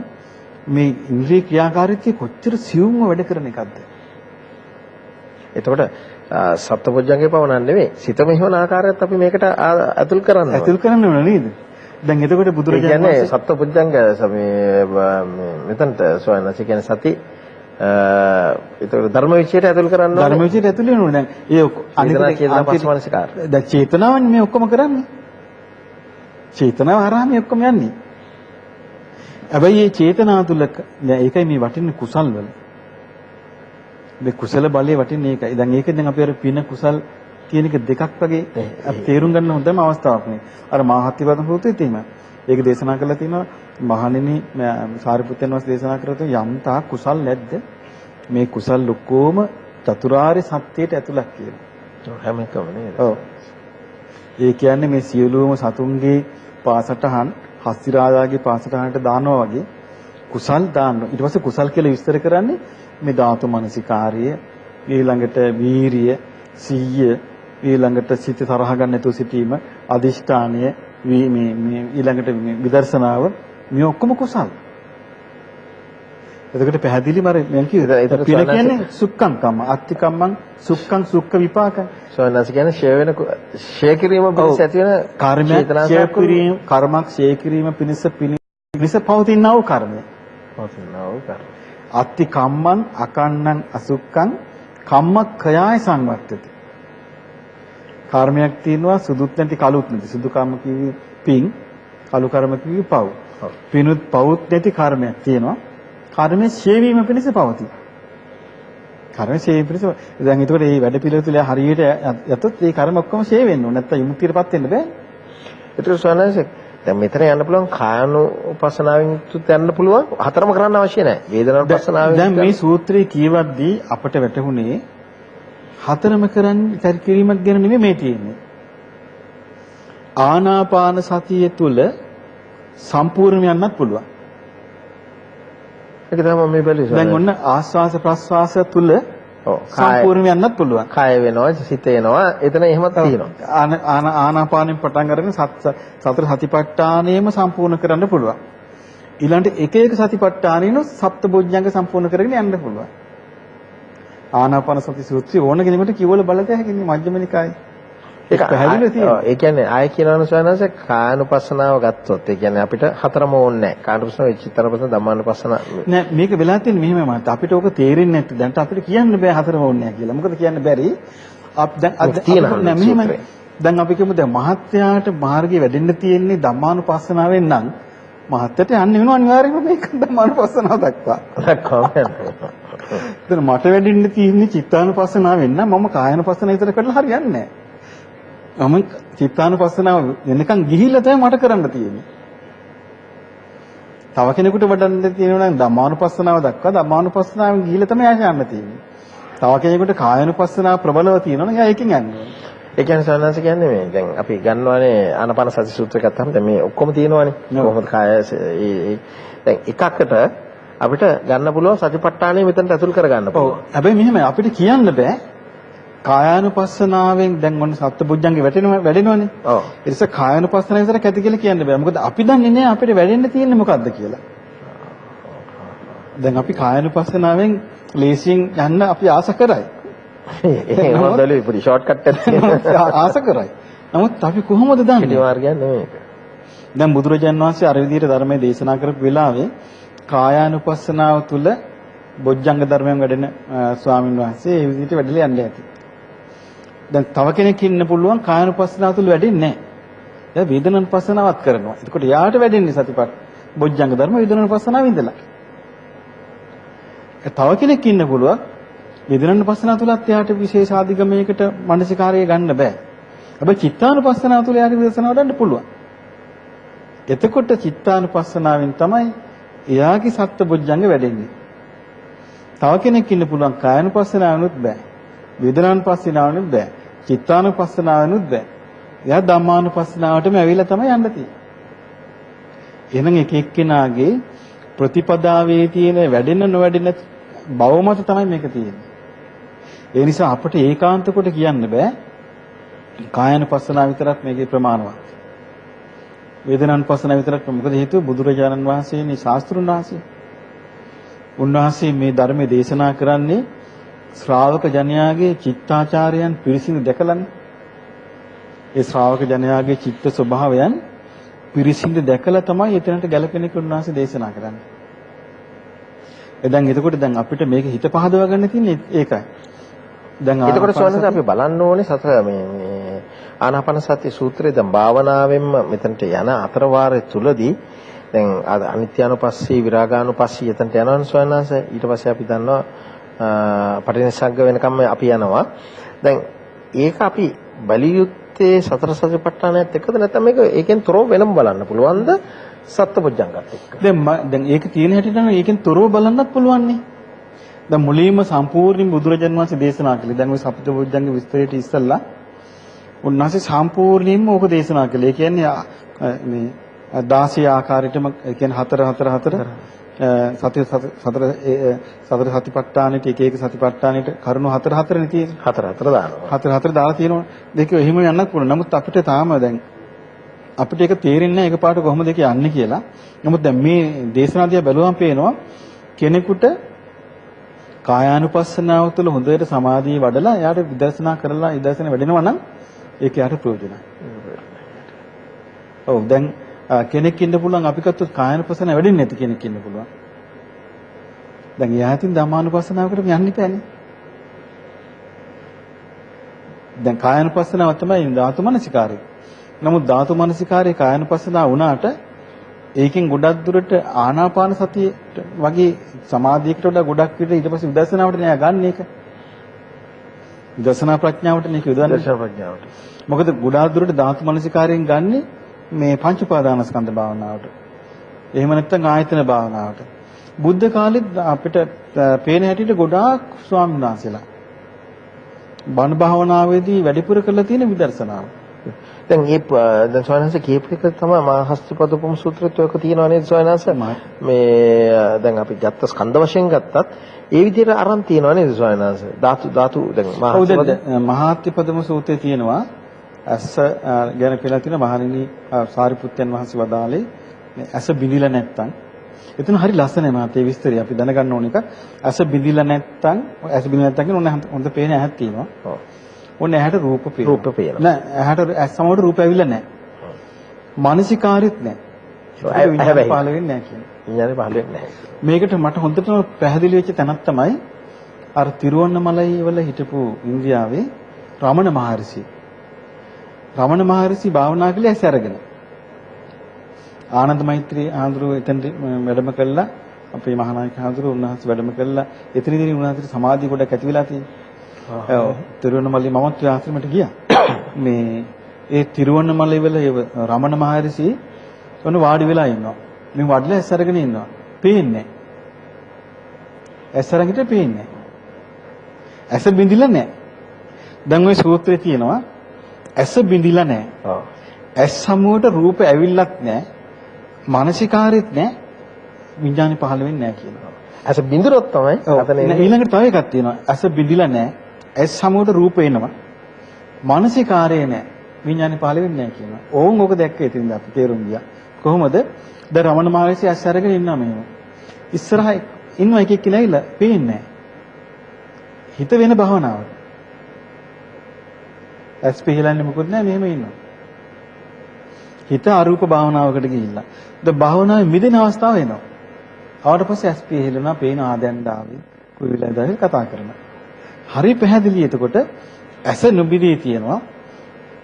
මේ ඉන්ද්‍රිය ක්‍රියාකාරීත්වයේ කොච්චර සියුම්ව වැඩ කරන එකක්ද. එතකොට සත්පුජ්ජංගේ පවණක් නෙවෙයි. සිත මෙහෙවන ආකාරයත් අපි මේකට අතුල් කරන්න ඕන නේද? දැන් එතකොට බුදුරජාණන් වහන්සේ සත්පුජ්ජංග මෙතනට සොයනස කියන්නේ සති එතකොට ධර්ම විචයට ඇතුල් කරන්න ඕනේ. ධර්ම විචයට ඇතුල් වෙනවා. දැන් ඒ අනිත් දැන් චේතනාවනේ මේ ඔක්කොම කරන්නේ. චේතනාව හරහා මේ ඔක්කොම යන්නේ. හැබැයි මේ චේතනා තුල දැන් ඒකයි මේ වටින්නේ කුසල් වල. මේ කුසල බලයේ වටින්නේ ඒකයි. දැන් ඒක දැන් අපි අර පින කුසල් කියන එක දෙකක් වගේ අපි තේරුම් ගන්න හොඳම අවස්ථාවක් නේ. අර මහත්තිපදම් සූත්‍රයේ තියෙනවා. ඒක දේශනා කරලා තිනවා මහණෙනි සාරිපුත්‍රයන් වහන්සේ දේශනා කරලා යම් තා කුසල් නැද්ද? මේ කුසල් ලොකෝම චතුරාර්ය සත්‍යයට ඇතුළත් කියලා. හැම එකම නේද? ඔව්. ඒ කියන්නේ මේ සියලුම සතුන්ගේ පාසටහන් හස්තිරාජාගේ පාසටහනට දානවා වගේ කුසල් දානවා. ඊට පස්සේ කුසල් කියලා විස්තර කරන්නේ මේ ධාතු මනසිකාර්ය, ඊළඟට වීරිය, සීය, ඊළඟට සිත තරහ ගන්න නැතුව සිටීම, අදිෂ්ඨානය, මේ ඊළඟට විදර්ශනාව මේ ඔක්කොම කුසල්. එතකොට පැහැදිලිම අර මම කිව්වා පින කියන්නේ සුක්ඛං කම්ම, අත්ති කම්මං සුක්ඛං සුක්ඛ විපාක. සෝනස් කියන්නේ ෂේ කිරීම පිණිස ඇති වෙන කර්මයක් ෂේ කිරීම, කර්මයක් ෂේ කිරීම පිණිස පවතිනා වූ කර්මය. පවතිනා වූ කර්ම. අත්ති කම්මං අකන්නං අසුක්ඛං කම්මක්ඛයාය සංවත්තති. කර්මයක් තියෙනවා සුදුත් නැති කළුත් නැති. සුදු කර්ම කිව්වේ පින්, කළු කර්ම කිව්වේ පව්. පිනුත් පවුත් නැති කර්මයක් තියෙනවා. කර්මයේ ඡේවීම පිණිස පවතී. කර්මයේ ඡේවීම පිණිස දැන් එතකොට මේ වැඩ පිළිවෙල හරියට යතොත් මේ කර්ම ඔක්කොම ඡේ වෙන්න ඕන. නැත්නම් විමුක්තියටපත් වෙන්න බෑ. ඒතර සෝනස් දැන් මෙතන යන්න පුළුවන් කායानुපස්සනාවෙන් යන්න පුළුවන්. හතරම කරන්න අවශ්‍ය නැහැ. වේදනානුපස්සනාවෙන් දැන් මේ සූත්‍රයේ කියවද්දී අපට වැටහුනේ හතරම කරන්න කිරීමක් ගැන නෙමෙයි මේ තියෙන්නේ. ආනාපාන සතිය තුල සම්පූර්ණ යන්නත් පුළුවන්. ඒක තමයි මම මේ බැලුවේ. දැන් ඔන්න ආස්වාස ප්‍රස්වාස තුල සම්පූර්ණ යන්නත් පුළුවන්. කාය වෙනවා, සිත එනවා. එතන එහෙමත් තියෙනවා. ආනාපානෙන් පටන් අරගෙන සතර සතිපට්ඨානෙම සම්පූර්ණ කරන්න පුළුවන්. ඊළඟට එක එක සතිපට්ඨානෙනොත් සප්තබොජ්ජංග සම්පූර්ණ කරගෙන යන්න පුළුවන්. ආනාපාන සති සූත්‍රය ඕන කෙනෙකුට කියවල බලත හැකි නේ මජ්ක්‍ධිම නිකායේ. ඒක පැහැදිලිව තියෙනවා. ඒ කියන්නේ ආය කියනවනේ සවනස කායानुපස්සනාව ගත්තොත් ඒ කියන්නේ අපිට හතරම ඕනේ නැහැ. කායानुපස්සනාව, චිත්තානුපස්සනාව, ධම්මානුපස්සනාව. නෑ මේක වෙලා තියෙන්නේ මෙහෙමයි මාත්. අපිට ඕක තේරෙන්නේ නැත්නම් දැන් අපිට කියන්න බෑ හතරම ඕනේ නැහැ කියලා. මොකද කියන්න බැරි. දැන් අපි කියමු දැන් මහත්යාට මාර්ගයේ වැඩෙන්න තියෙන්නේ ධම්මානුපස්සනාවෙන් නම් මහත්යට යන්න වෙනවා අනිවාර්යයෙන්ම මේක ධම්මානුපස්සනාව දක්වා. දැන් මට වැඩෙන්න තියෙන්නේ චිත්තානුපස්සනාවෙන් නම් මම කායानुපස්සනාව විතර කරලා හරියන්නේ නැහැ. මම චිත්තානුපස්සනාව වෙනකන් ගිහිල්ලා තමයි මට කරන්න තියෙන්නේ. තව කෙනෙකුට වඩන්න තියෙනවා නම් ධම්මානුපස්සනාව දක්වා ධම්මානුපස්සනාවෙන් ගිහිල්ලා තමයි යන්න තියෙන්නේ. තව කෙනෙකුට කායानुපස්සනාව ප්‍රබලව තියෙනවා නම් එයා ඒකෙන් යන්නේ. ඒ කියන්නේ සවනස කියන්නේ මේ දැන් අපි ගන්නවානේ ආනාපාන සති සූත්‍රය ගත්තාම දැන් මේ ඔක්කොම තියෙනවානේ. කොහොමද කාය දැන් එකකට අපිට ගන්න පුළුවන් සතිපට්ඨානය මෙතනට ඇතුල් කර ගන්න පුළුවන්. ඔව්. හැබැයි මෙහෙමයි අපිට කියන්න බෑ. කායානුපස්සනාවෙන් දැන් ඔන්න සත්බුද්ධංගේ වැඩෙනවනේ. ඔව්. ඒ නිසා කායානුපස්සනාව විතර කැති කියලා කියන්න බෑ. මොකද අපි දන්නේ නැහැ අපිට වැඩෙන්න තියෙන්නේ මොකද්ද කියලා. දැන් අපි කායානුපස්සනාවෙන් ලේසියෙන් යන්න අපි ආස කරයි. ඒක හොඳලුයි පොඩි ෂෝට් කට් එකක් ආස කරයි. නමුත් අපි කොහොමද දන්නේ? පිටි මාර්ගයක් නෙමෙයි ඒක. දැන් බුදුරජාන් වහන්සේ අර විදිහට ධර්මයේ දේශනා කරපු වෙලාවේ කායානුපස්සනාව තුළ බොජ්ජංග ධර්මයන් වැඩෙන ස්වාමීන් වහන්සේ ඒ විදිහට වැඩිලා යන්නේ ඇති. දැන් තව කෙනෙක් ඉන්න පුළුවන් කායानुපස්සනාව තුළ වැඩෙන්නේ නැහැ. එයා වේදනානුපස්සනාවත් කරනවා. එතකොට යාට වැඩෙන්නේ සතිපත් බොජ්ජංග ධර්ම වේදනානුපස්සනාව ඉඳලා. තව කෙනෙක් ඉන්න පුළුවන් වේදනානුපස්සනාව තුලත් එයාට විශේෂ ආධිගමයකට මානසිකාරය ගන්න බෑ. හැබැයි චිත්තානුපස්සනාව තුල යාට විදර්ශනාව ගන්න පුළුවන්. එතකොට චිත්තානුපස්සනාවෙන් තමයි එයාගේ සත්බොජ්ජංග වැඩෙන්නේ. තව කෙනෙක් ඉන්න පුළුවන් කායानुපස්සනාවනුත් බෑ. වේදනානුපස්සනාවනුත් බෑ. චිත්තානුපස්සනාවනුත් බෑ. එයා ධම්මානුපස්සනාවටම ඇවිල්ලා තමයි යන්න තියෙන්නේ. එහෙනම් එක එක්කෙනාගේ ප්‍රතිපදාවේ තියෙන වැඩෙන නොවැඩෙන බව මත තමයි මේක තියෙන්නේ. ඒ නිසා අපිට ඒකාන්ත කොට කියන්න බෑ කායानुපස්සනාව විතරක් මේකේ ප්‍රමාණවත්. වේදනානුපස්සනාව විතරක් මොකද හේතුව බුදුරජාණන් වහන්සේනේ ශාස්ත්‍රුන් වහන්සේ. උන්වහන්සේ මේ ධර්මයේ දේශනා කරන්නේ ශ්‍රාවක ජනයාගේ චිත්තාචාරයන් පිරිසිදු දැකලානේ. ඒ ශ්‍රාවක ජනයාගේ චිත්ත ස්වභාවයන් පිරිසිදු දැකලා තමයි එතනට ගැලපෙන එක උන්වහන්සේ දේශනා කරන්නේ. එතකොට දැන් අපිට මේක හිත පහදවා ගන්න තියෙන්නේ ඒකයි. දැන් එතකොට සෝනස අපි බලන්න ඕනේ සතර මේ ආනාපාන සති සූත්‍රයේ දැන් භාවනාවෙන්ම මෙතනට යන අතර වාරය තුලදී දැන් අනිත්‍යානුපස්සී විරාගානුපස්සී එතනට යනවනේ සෝයනාස. ඊට පස්සේ අපි දන්නවා පටිනිස්සග්ග වෙනකම්ම අපි යනවා. දැන් ඒක අපි බැලිය යුත්තේ සතර සතිපට්ඨානයත් එක්කද නැත්නම් මේක ඒකෙන් තොරව වෙනම බලන්න පුළුවන්ද සත්පුජ්ජංගත් එක්ක? දැන් ඒක තියෙන හැටියට නම් ඒකෙන් තොරව බලන්නත් පුළුවන් නේ. දැන් මුලින්ම සම්පූර්ණ බුදුරජාණන් වහන්සේ දේශනා කළේ. දැන් ওই සප්තපුජ්ජංග විස්තරයට ඉස්සෙල්ලා උන්වහන්සේ සම්පූර්ණයෙන්ම ඕක දේශනා කළේ. ඒ කියන්නේ මේ 16 ආකාරයටම ඒ කියන්නේ 4 සතිපට්ඨානෙට එක සතිපට්ඨානෙට කරුණු 4 නේ තියෙන්නේ. 4 දානවා. 4 දාලා තියෙනවා. දෙක එහෙම යන්නත් පුළුවන්. නමුත් අපිට තාම දැන් අපිට ඒක තේරෙන්නේ නැහැ එකපාරට කොහොමද ඒක යන්නේ කියලා. නමුත් දැන් මේ දේශනාදියා බැලුවම පේනවා කෙනෙකුට කායානුපස්සනාව තුළ හොඳට සමාධිය වඩලා එයාට විදර්ශනා කරලා විදර්ශන වැඩෙනවා නම් ඒක යාට ප්‍රයෝජනයි. ඔව් දැන් කෙනෙක් ඉන්න පුළුවන් අපි කත්තොත් කායානුපස්සනාව වැඩෙන්නේ නැති කෙනෙක් ඉන්න පුළුවන්. දැන් එයාටින් ධම්මානුපස්සනාවකට යන්න ඉපෑනේ. දැන් කායානුපස්සනාව තමයි ධාතු මනසිකාරය. නමුත් ධාතු මනසිකාරයේ කායානුපස්සනාව වුණාට ඒකෙන් ගොඩක් දුරට ආනාපාන සතියට වගේ සමාධියකට වඩා ගොඩක් විතර ඊට පස්සේ විදර්ශනාවට නෑ ගන්න එක. විදර්ශනා ප්‍රඥාවට නේ කියවදන්නේ. විදර්ශනා ප්‍රඥාවට. මොකද ගොඩාක් දුරට ධාතු මනසිකාරයෙන් ගන්නෙ මේ පංච උපාදානස්කන්ධ භාවනාවට. එහෙම නැත්නම් ආයතන භාවනාවට. බුද්ධ කාලෙත් අපිට පේන හැටියට ගොඩාක් ස්වාමීන් වහන්සේලා බණ භාවනාවේදී වැඩිපුර කරලා තියෙන විදර්ශනාව. දැන් දැන් සෝයනස කීප එක තමයි මහස්තිපදපම සූත්‍රයත් ඔයක තියෙනවා නේද සෝයනස? මේ දැන් අපි ගත්ත ස්කන්ධ වශයෙන් ගත්තත් ඒ විදිහට අරන් තියෙනවා නේද සෝයනස? ධාතු දැන් මහාත්තිපදම සූත්‍රයේ තියෙනවා ඇස ගැන කියලා තියෙන මහණෙනි සාරිපුත්තයන් වහන්සේ වදාළේ ඇස බිඳිලා නැත්තම් එතන හරි ලස්සනයි මාතේ විස්තරය අපි දැනගන්න ඕන එක. ඇස බිඳිලා නැත්තම් කියන්නේ හොඳ පේන ඇහක් තියෙනවා. ඔව්. ඔන්න ඇහැට රූප පේනවා. නෑ ඇහැට ඇස් සමවට රූප ඇවිල්ලා නෑ. මානසිකාරිත් නෑ. විඥාන පහළ වෙන්නේ නෑ කියන්නේ. විඥානේ පහළ වෙන්නේ නෑ. මේකට මට හොඳටම පැහැදිලි වෙච්ච තැනක් තමයි අර තිරුවන්නමලයි වල හිටපු ඉන්දියාවේ රමණ මහර්ෂි. රමණ මහර්ෂි භාවනා කළේ ඇස් අරගෙන. ආනන්ද මෛත්‍රී ආඳුරු එතෙන් වැඩම කළා. අපේ මහානායක ආඳුරු උන්වහන්සේ වැඩම කළා. එතනදී උන්වහන්සේට සමාධිය ගොඩක් ඇති වෙලා තියෙනවා. ඔව් තිරුවන්නමලයි මමත් ආශ්‍රමයට ගියා. මේ ඒ තිරුවන්නමලයි වල රමණ මහර්ෂි ඔන්න වාඩි වෙලා ඉන්නවා. මේ වඩලා ඇස් අරගෙන ඉන්නවා. පේන්නේ නැහැ. ඇස් අරගෙන පේන්නේ නැහැ. ඇස බිඳිලා නැහැ. දැන් ওই සූත්‍රයේ තියෙනවා ඇස බිඳිලා නැහැ. ඔව්. ඇස් සමුවට රූප ඇවිල්ලත් නැහැ. මානසිකාරෙත් නැහැ. විඥානෙ පහළ වෙන්නේ නැහැ කියනවා. ඇස බිඳුනොත් තමයි අතන ඊළඟට තව එකක් තියෙනවා. ඇස බිඳිලා නැහැ. ඇස් සමුවට රූප එනවා. මානසිකාරය නැහැ. විඥානෙ පහළ වෙන්නේ නැහැ කියනවා. ඕන් ඕක දැක්කේ ඉතින් අපි තේරුම් ගියා. කොහොමද? දැන් රමණ මහර්ෂි ඇස් අරගෙන ඉන්නවා මෙහෙම. ඉස්සරහා ඉන්නවා එකෙක් කියලා පේන්නේ නැහැ. හිත වෙන භවනාවක්. ඇස් පිහලන්නේ මොකුත් නැහැ මෙහෙම ඉන්නවා. හිත අරූප භාවනාවකට ගිහිල්ලා. ද භාවනාවේ මිදෙන අවස්ථාව එනවා. ආවට පස්සේ ඇස් පිහලනවා පේන ආදැන් ඩාවේ කුවිලා දාගෙන කතා කරනවා. හරි පැහැදිලි. එතකොට ඇස නොබිදී තියෙනවා.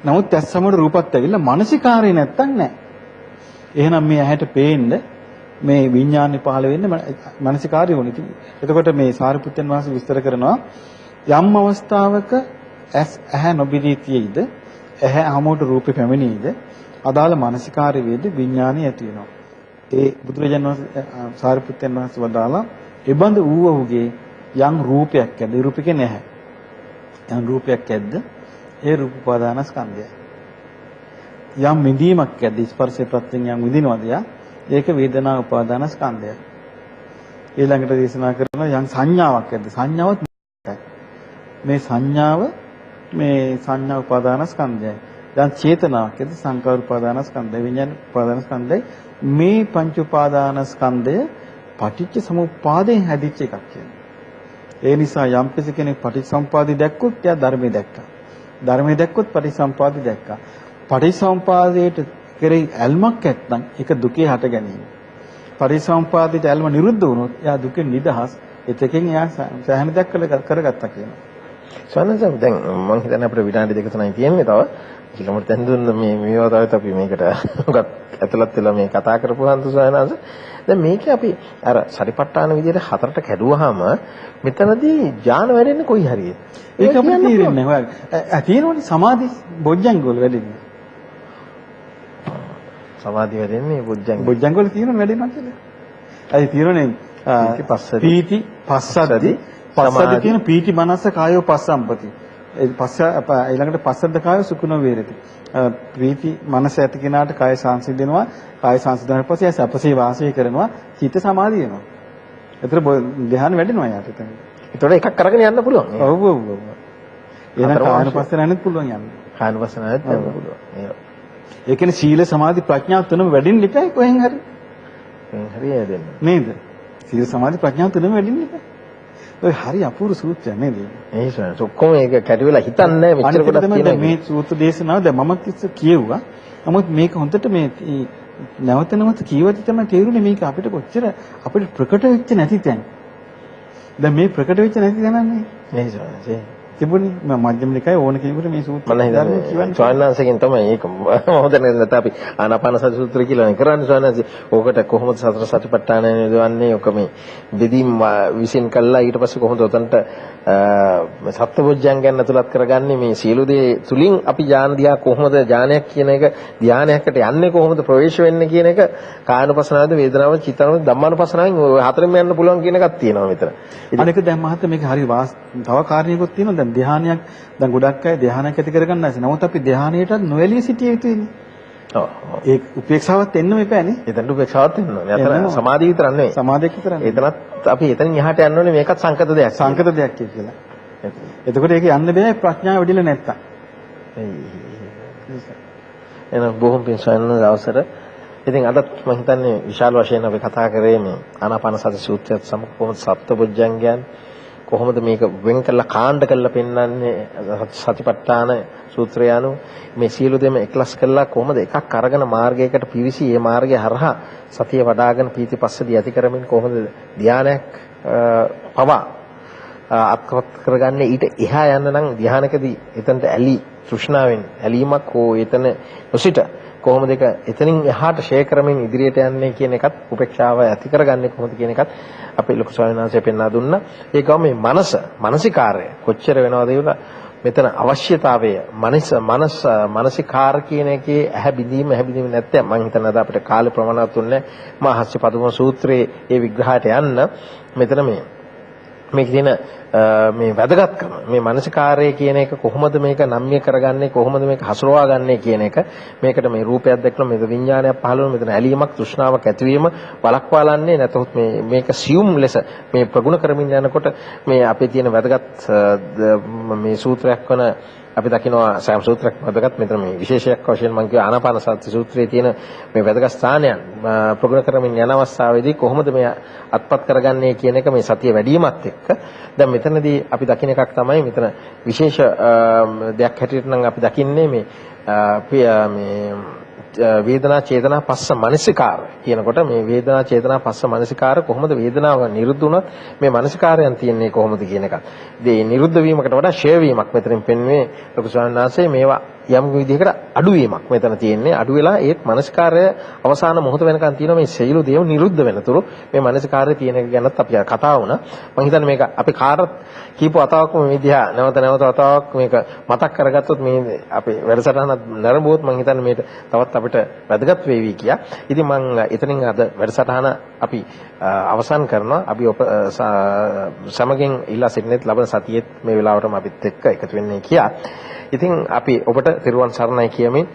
නමුත් ඇස් සමග රූපත් ඇවිල්ලා මානසිකාරය නැත්තම් නැහැ. එහෙනම් මේ ඇහැට පේන්න මේ විඥානේ පහළ වෙන්නේ මානසිකාරය වුණේ. එතකොට මේ සාරිපුත්තයන් වහන්සේ විස්තර කරනවා යම් අවස්ථාවක ඇහැ නොබිදී තියෙයිද ඇහැ හැමෝට රූපේ පැමිණෙයිද අදාළ මානසිකාරය වේද විඥානය ඇති වෙනවා. ඒ බුදුරජාණන් වහන්සේ සාරිපුත්තයන් වහන්සේ වදාලා එබඳ ඌවහුගේ යම් රූපයක් ඇද්ද රූපිකේ නැහැ. යම් රූපයක් ඇද්ද ඒ රූප උපාදානස්කන්ධය. යම් මිදීමක් ඇද්ද ස්පර්ශේ ප්‍රත්‍යයෙන් යම් විදිනවද ඒක වේදනා උපාදානස්කන්ධය. ඊළඟට දේශනා කරන යම් සංඥාවක් ඇද්ද සංඥාවත් මේ සංඥාව මේ සංඥා උපාදානස්කන්ධයයි. දැන් චේතනාවක් ඇද්ද සංකාර උපාදානස්කන්ධය විඥාන උපාදානස්කන්ධය මේ පංච උපාදානස්කන්ධය පටිච්ච සමුප්පාදයෙන් හැදිච්ච එකක් කියන්නේ. ඒ නිසා යම් කෙනෙක් පටිච්චසමුපාදي දැක්කොත් එයා ධර්මයේ දැක්කා. ධර්මයේ දැක්කොත් පටිච්චසමුපාදي දැක්කා. පටිච්චසමුපාදයට කෙරෙහි ඇල්මක් නැත්නම් ඒක දුකේ හට ගැනීම. පටිච්චසමුපාදයට ඇල්ම නිරුද්ධ වුණොත් එයා දුකෙන් නිදහස්. එතකින් එයා සෑහෙන දෙයක් කරගත්තා කියනවා. සවනස දැන් මම හිතන්නේ අපිට විනාඩි දෙක තුනයි තියෙන්නේ තව. කිලෝමීටර් දැන් දුන්න මේවා තවත් අපි මේකට උගත් ඇතුළත් වෙලා මේ කතා කරපු හන්තු සවනස. දැන් මේකේ අපි අර සරිපට්ඨාන විදියට හතරට කැඩුවාම මෙතනදී ඥාන වැඩෙන්නේ කොයි හරියද? ඒක අපිට තේරෙන්නේ නැහැ. තියෙනවනේ සමාධි බොජ්ජංග වල වැඩෙන්නේ. සමාධිය වැඩෙන්නේ බොජ්ජංග. බොජ්ජංග වල තියෙනවනේ වැඩෙනවා කියලා. අයි තියෙනනේ පීති පස්සද්දි පස්සද්දි කියන පීති මනස කායෝ පස්සම්පති. ඒ පස්ස ඊළඟට පස්සද්ද කායෝ සුඛනෝ වේරති. ප්‍රීති මනස ඇති කෙනාට කාය සංසිඳෙනවා. කාය සංසිඳුණාට පස්සේ සපසේ වාසය කරනවා. චිත්ත සමාධිය වෙනවා. ඒතර ධ්‍යාන වැඩෙනවා යාට එතන. ඒතකොට එකක් අරගෙන යන්න පුළුවන්. ඔව් ඔව් ඔව්. එහෙනම් කායනුපස්සනාවෙත් පුළුවන් යන්න. කායනුපස්සනාවෙත් යන්න පුළුවන්. ඒ කියන්නේ සීල සමාධි ප්‍රඥා තුනම වැඩින්න ඉපයි කොහෙන් හරි. කොහෙන් හරි යදෙන්න. නේද? සීල සමාධි ප්‍රඥා තුනම වැඩින්න ඉපයි. ඔය හරි අපූර්ව සූත්‍රය නේද? ඒ සර් ඔක්කොම ඒක කැටි වෙලා හිතන්නේ මෙච්චර ගොඩක් තියෙනවා. මේ සූත්‍ර දේශනාව දැන් මම කියෙව්වා. නමුත් මේක හොඳට මේ නැවත නැවත කියවද්දි තමයි තේරුනේ මේක අපිට කොච්චර අපිට ප්‍රකට වෙච්ච නැති තැන. දැන් මේ ප්‍රකට වෙච්ච නැති තැනන්නේ. ඒ සර් තිබුණේ මධ්‍යම නිකායේ ඕන කෙනෙකුට මේ සූත්‍රය මම හිතන්නේ ස්වාමීනාංශගෙන් තමයි ඒක හොඳ නේද අපි ආනාපාන සති සූත්‍රය කියලා කරන්නේ ස්වාමීනාංශ. ඕකට කොහොමද සතර සතිපට්ඨානය යොදවන්නේ? ඔක මේ බෙදීම් විසින් කළා ඊට පස්සේ කොහොමද උතන්ට සත්බොජ්ජංගයන් ඇතුළත් කරගන්නේ මේ සියලු දේ තුලින් අපි ඥාන දිහා කොහොමද ඥානයක් කියන එක ධානයකට යන්නේ කොහොමද ප්‍රවේශ වෙන්නේ කියන එක කායනුපස්සනාවද වේදනාවද චිත්තානුපස්සනාවද ධම්මානුපස්සනාවෙන් ඔය හතරෙන්ම යන්න පුළුවන් කියන එකක් තියෙනවා මෙතන. අනික දැන් මහත්තයා මේක හරි තව කාරණේකුත් තියෙනවා. දැන් ධානයක් දැන් ගොඩක් අය ධානයක් ඇති කරගන්න නැසෙ. නමුත් අපි ධානයටත් නොඇලී සිටිය යුතුයිනේ. ඔව්. ඒ උපේක්ෂාවත් එන්නම එපානේ. එතනට උපේක්ෂාවත් එන්න ඕනේ. අතන සමාධිය විතර නෙවෙයි. සමාධියක් විතර නෙවෙයි. එතනත් අපි එතනින් එහාට යන්න ඕනේ මේකත් සංකත දෙයක්. සංකත දෙයක් කියලා. එතකොට ඒක යන්න බෑ ප්‍රඥාව වැඩිලා නැත්තම්. එහෙනම් බොහොම පින් සයන්න දවසට. ඉතින් අදත් මම හිතන්නේ විශාල වශයෙන් අපි කතා කරේ මේ ආනාපාන සති සූත්‍රයත් සමග කොහොමද සප්තබොජ්ජංගයන් කොහොමද මේක වෙන් කරලා කාණ්ඩ කරලා පෙන්වන්නේ සතිපට්ඨාන සූත්‍රය අනුව මේ සියලු දෙම එකලස් කරලා කොහොමද එකක් අරගෙන මාර්ගයකට පිවිසි ඒ මාර්ගය හරහා සතිය වඩ아가න පීතිපස්සදී ඇති කරමින් කොහොමද ධානයක් පවා අත්කත් කරගන්නේ ඊට එහා යන්න නම් ධානයකදී එතනට ඇලි තෘෂ්ණාවෙන් ඇලීමක් හෝ එතන නොසිට කොහොමද ඒක එතනින් එහාට ෂේ කරමින් ඉදිරියට යන්නේ කියන එකත් උපේක්ෂාව ඇති කරගන්නේ කොහොමද කියන එකත් අපේ ලොකු ස්වාමීන් වහන්සේ පෙන්වා දුන්නා. ඒකම මේ මානසිකාර්ය කොච්චර වෙනවද කියලා මෙතන අවශ්‍යතාවය මානසිකාර කියන එකේ ඇහැ බිඳීම නැත්නම් මම හිතනවා අද අපිට කාල ප්‍රමාණවත් උන්නේ මහස්ස පදම සූත්‍රයේ ඒ විග්‍රහයට යන්න මෙතන මේක තියෙන මේ වැදගත්කම මේ මානසිකාර්යය කියන එක කොහොමද මේක නම්ම්‍ය කරගන්නේ කොහොමද මේක හසුරවා ගන්නේ කියන එක මේකට මේ රූපයක් දැක්කම මේක විඥානයක් පහළ වෙන මෙතන ඇලීමක් තෘෂ්ණාවක් ඇතිවීම වළක්වාලන්නේ නැතොත් මේක සියුම් ලෙස මේ ප්‍රගුණ කරමින් යනකොට මේ අපේ තියෙන වැදගත් මේ සූත්‍රයක් වන අපි දකිනවා සෑම සූත්‍රයක් වැදගත් මෙතන මේ විශේෂයක් වශයෙන් මම කිය ආනාපාන සති සූත්‍රයේ තියෙන මේ වැදගත් ස්ථානයන් ප්‍රගුණ කරමින් යන අවස්ථාවේදී කොහොමද මේ අත්පත් කරගන්නේ කියන එක මේ සතිය වැඩිවීමත් එක්ක දැන් මෙතනදී අපි දකින එකක් තමයි මෙතන විශේෂ දෙයක් හැටියට නම් අපි දකින්නේ මේ වේදනා චේතනා පස්ස මනසිකාර කියනකොට මේ වේදනා චේතනා පස්ස මනසිකාර කොහොමද වේදනාව නිරුද්ධ වුණත් මේ මනසිකාරයන් තියන්නේ කොහොමද කියන එක. ඉතින් නිරුද්ධ වීමකට වඩා ෂේ වීමක් මෙතනින් පෙන්වන්නේ ලොකු ස්වාමීන් වහන්සේ මේවා යම් විදිහකට අඩු වීමක් මෙතන තියෙන්නේ. අඩු වෙලා ඒත් මනසිකාරය අවසාන මොහොත වෙනකන් තියෙනවා මේ සියලු දේව නිරුද්ධ වෙනතුරු මේ මනසිකාරය තියෙන එක ගැනත් අපි කතා වුණා. මම හිතන්නේ මේක අපි කාටත් කීප වතාවක්ම මේ විදිහ නැවත වතාවක් මේක මතක් කරගත්තොත් මේ අපේ වැඩසටහන නරඹුවොත් මම හිතන්නේ මේක තවත් අපිට වැදගත් වේවි කියලා. ඉතින් මම එතනින් අද වැඩසටහන අපි අවසන් කරනවා. අපි සමගින් ඉල්ලා සිටිනෙත් ලබන සතියේත් මේ වෙලාවටම අපිත් එක්ක එකතු වෙන්නේ කියලා. ඉතින් අපි ඔබට තිරුවන් සරණයි කියමින්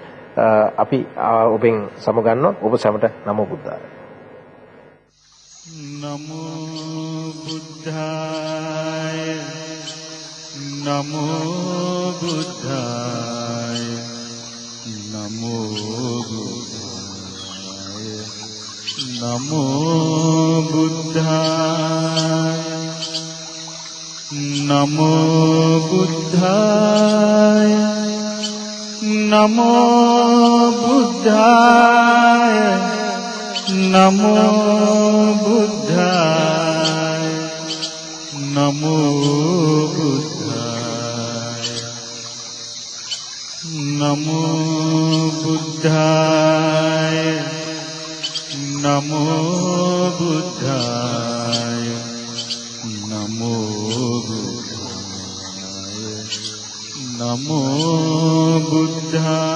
අපි ඔබෙන් සමුගන්නවා. ඔබ සැමට නමෝ බුද්ධාය. නමෝ බුද්ධාය නමෝ බුද්ධාය නමෝ බුද්ධාය නමෝ බුද්ධාය නමෝ බුද්ධාය නමෝ බුද්ධාය නමෝ බුද්ධාය නමෝ බුද්ධාය නමෝ බුද්ධාය නමෝ බුද්ධාය නමෝ බුද්ධාය නමෝ බුද්ධාය